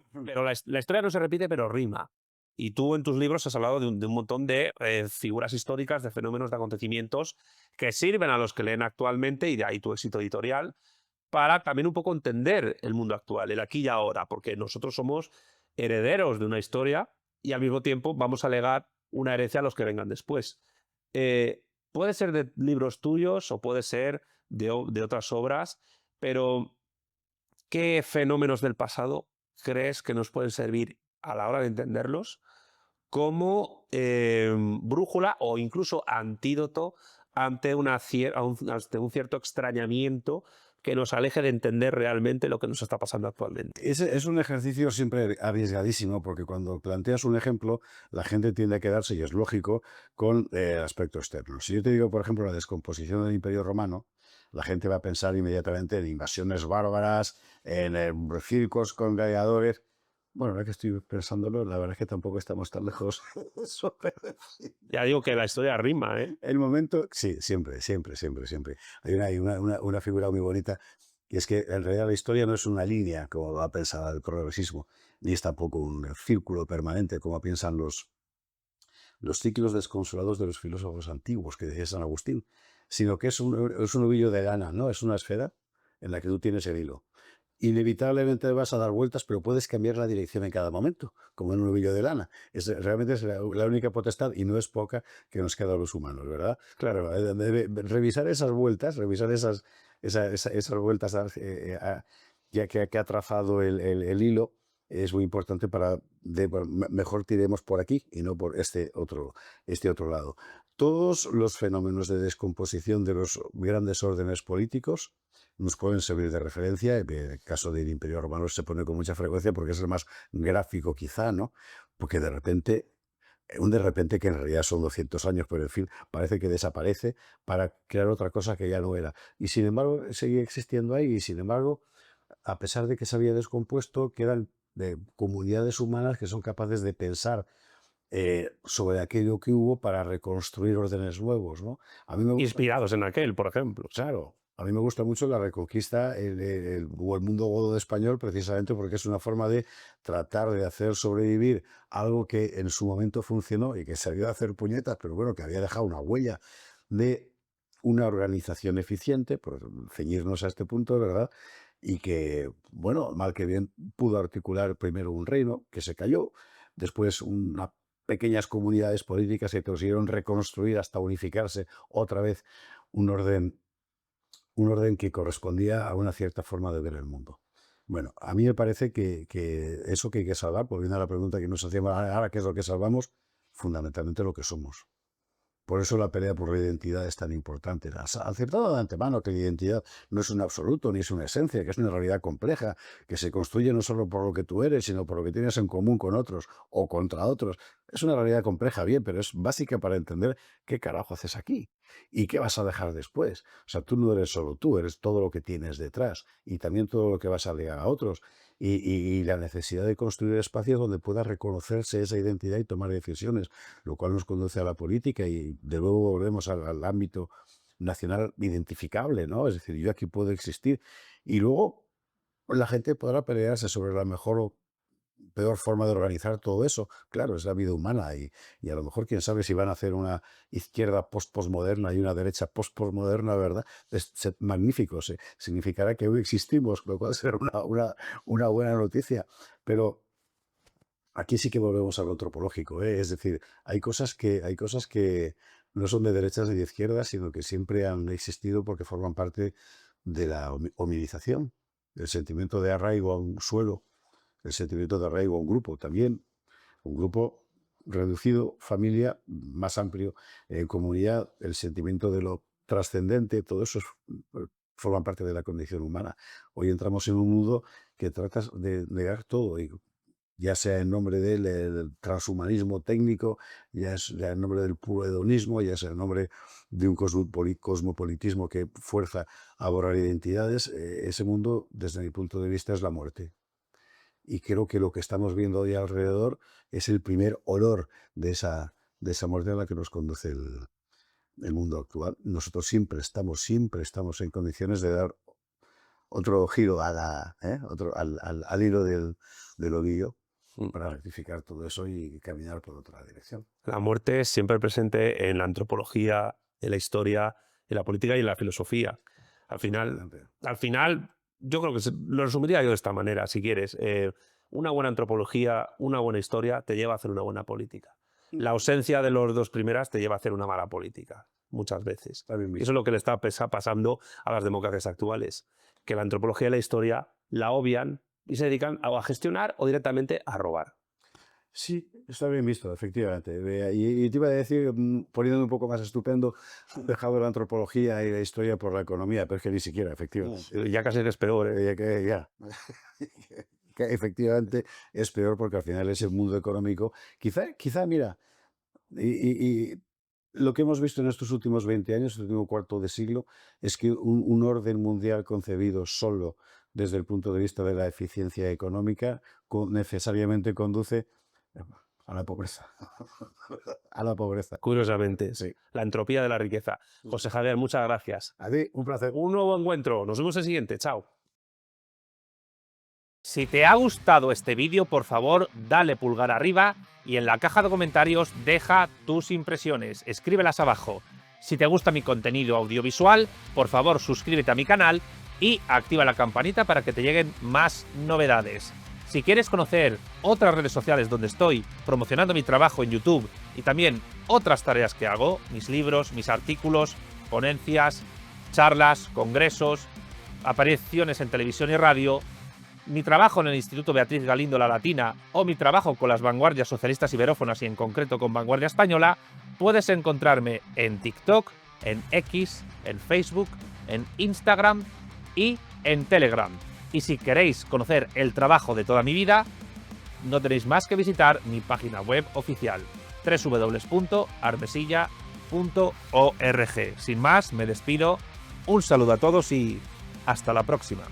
la historia no se repite, pero rima. Y tú en tus libros has hablado de un montón de figuras históricas, de fenómenos, de acontecimientos que sirven a los que leen actualmente, y de ahí tu éxito editorial, para también un poco entender el mundo actual, el aquí y ahora, porque nosotros somos herederos de una historia y al mismo tiempo vamos a legar una herencia a los que vengan después. Puede ser de libros tuyos o puede ser de otras obras, pero ¿qué fenómenos del pasado crees que nos pueden servir a la hora de entenderlos como brújula o incluso antídoto ante ante un cierto extrañamiento que nos aleje de entender realmente lo que nos está pasando actualmente. Ese es un ejercicio siempre arriesgadísimo, porque cuando planteas un ejemplo, la gente tiende a quedarse, y es lógico, con el aspecto externo. Si yo te digo, por ejemplo, la descomposición del Imperio Romano, la gente va a pensar inmediatamente en invasiones bárbaras, en circos con gladiadores. Bueno, ahora que estoy pensándolo, la verdad es que tampoco estamos tan lejos de eso, pero Ya digo que la historia rima, ¿eh? el momento, sí, siempre, siempre, siempre, siempre. Hay una figura muy bonita, y es que en realidad la historia no es una línea, como va a pensar el progresismo, ni es tampoco un círculo permanente, como piensan los ciclos desconsolados de los filósofos antiguos, que decía San Agustín, sino que es un ovillo de lana, ¿no? Es una esfera en la que tú tienes el hilo. Inevitablemente vas a dar vueltas, pero puedes cambiar la dirección en cada momento, como en un ovillo de lana. Realmente es la única potestad, y no es poca, que nos queda a los humanos, ¿verdad? Claro, revisar esas vueltas, revisar esas vueltas ya que ha trazado el hilo, es muy importante para mejor tiremos por aquí y no por este otro lado. Todos los fenómenos de descomposición de los grandes órdenes políticos nos pueden servir de referencia. El caso del Imperio Romano se pone con mucha frecuencia porque es el más gráfico quizá, ¿no? Porque de repente que en realidad son 200 años, pero en fin, parece que desaparece para crear otra cosa que ya no era. Y sin embargo, sigue existiendo ahí, y sin embargo, a pesar de que se había descompuesto, quedan comunidades humanas que son capaces de pensar sobre aquello que hubo para reconstruir órdenes nuevos, ¿no? A mí me gusta, Inspirados en aquel, por ejemplo. claro, a mí me gusta mucho la Reconquista o el mundo godo español, precisamente porque es una forma de tratar de hacer sobrevivir algo que en su momento funcionó y que se había de hacer puñetas, pero bueno, que había dejado una huella de una organización eficiente, por ceñirnos a este punto, ¿verdad? Y que, bueno, mal que bien, pudo articular primero un reino que se cayó, después unas pequeñas comunidades políticas que consiguieron reconstruir hasta unificarse otra vez un orden que correspondía a una cierta forma de ver el mundo. Bueno, a mí me parece que eso que hay que salvar, volviendo a la pregunta que nos hacíamos ahora, ¿qué es lo que salvamos? Fundamentalmente lo que somos. Por eso la pelea por la identidad es tan importante. Aceptado de antemano que la identidad no es un absoluto ni es una esencia, que es una realidad compleja, que se construye no solo por lo que tú eres, sino por lo que tienes en común con otros o contra otros. Es una realidad compleja, bien, pero es básica para entender qué carajo haces aquí y qué vas a dejar después. O sea, tú no eres solo tú, eres todo lo que tienes detrás y también todo lo que vas a legar a otros. Y la necesidad de construir espacios donde pueda reconocerse esa identidad y tomar decisiones, lo cual nos conduce a la política, y de nuevo volvemos al ámbito nacional identificable, ¿no? Es decir, yo aquí puedo existir, y luego la gente podrá pelearse sobre la mejor o peor forma de organizar todo eso. Claro, es la vida humana, y a lo mejor quién sabe si van a hacer una izquierda postmoderna y una derecha postmoderna, ¿verdad? Es magnífico, significará que hoy existimos, lo cual será una buena noticia. Pero aquí sí que volvemos a lo antropológico, ¿eh? Es decir, hay cosas que no son de derechas ni de izquierdas, sino que siempre han existido porque forman parte de la hominización, del sentimiento de arraigo a un suelo, el sentimiento de arraigo a un grupo también, un grupo reducido, familia, más amplio, comunidad, el sentimiento de lo trascendente, todo eso forma parte de la condición humana. Hoy entramos en un mundo que trata de negar todo, ya sea en nombre del transhumanismo técnico, ya en nombre del puro hedonismo, ya sea en nombre de un cosmopolitismo que fuerza a borrar identidades. Ese mundo, desde mi punto de vista, es la muerte. Y creo que lo que estamos viendo hoy alrededor es el primer olor de esa muerte a la que nos conduce el mundo actual. Nosotros siempre estamos en condiciones de dar otro giro al hilo del ovillo, para rectificar todo eso y caminar por otra dirección. La muerte es siempre presente en la antropología, en la historia, en la política y en la filosofía. Al final yo creo que lo resumiría yo de esta manera, si quieres. Una buena antropología, una buena historia te lleva a hacer una buena política. La ausencia de los dos primeras te lleva a hacer una mala política, muchas veces. Y eso es lo que le está pasando a las democracias actuales, que la antropología y la historia la obvian y se dedican a gestionar o directamente a robar. Sí, está bien visto, efectivamente. Y te iba a decir, poniéndome un poco más estupendo, han dejado la antropología y la historia por la economía, pero es que ni siquiera, efectivamente. Ya casi eres peor, ¿eh? Ya. Que efectivamente es peor porque al final es el mundo económico. Quizá, mira, y lo que hemos visto en estos últimos 20 años, este último cuarto de siglo, es que un orden mundial concebido solo desde el punto de vista de la eficiencia económica necesariamente conduce a la pobreza. A la pobreza. Curiosamente, Sí. la entropía de la riqueza. José Javier, muchas gracias. A ti, un placer. Un nuevo encuentro. Nos vemos el siguiente. Chao. Si te ha gustado este vídeo, por favor, dale pulgar arriba y en la caja de comentarios deja tus impresiones. Escríbelas abajo. Si te gusta mi contenido audiovisual, por favor, suscríbete a mi canal y activa la campanita para que te lleguen más novedades. Si quieres conocer otras redes sociales donde estoy promocionando mi trabajo en YouTube y también otras tareas que hago, mis libros, mis artículos, ponencias, charlas, congresos, apariciones en televisión y radio, mi trabajo en el Instituto Beatriz Galindo La Latina o mi trabajo con las vanguardias socialistas iberófonas y en concreto con Vanguardia Española, puedes encontrarme en TikTok, en X, en Facebook, en Instagram y en Telegram. Y si queréis conocer el trabajo de toda mi vida, no tenéis más que visitar mi página web oficial www.armesilla.org. Sin más, me despido, un saludo a todos y hasta la próxima.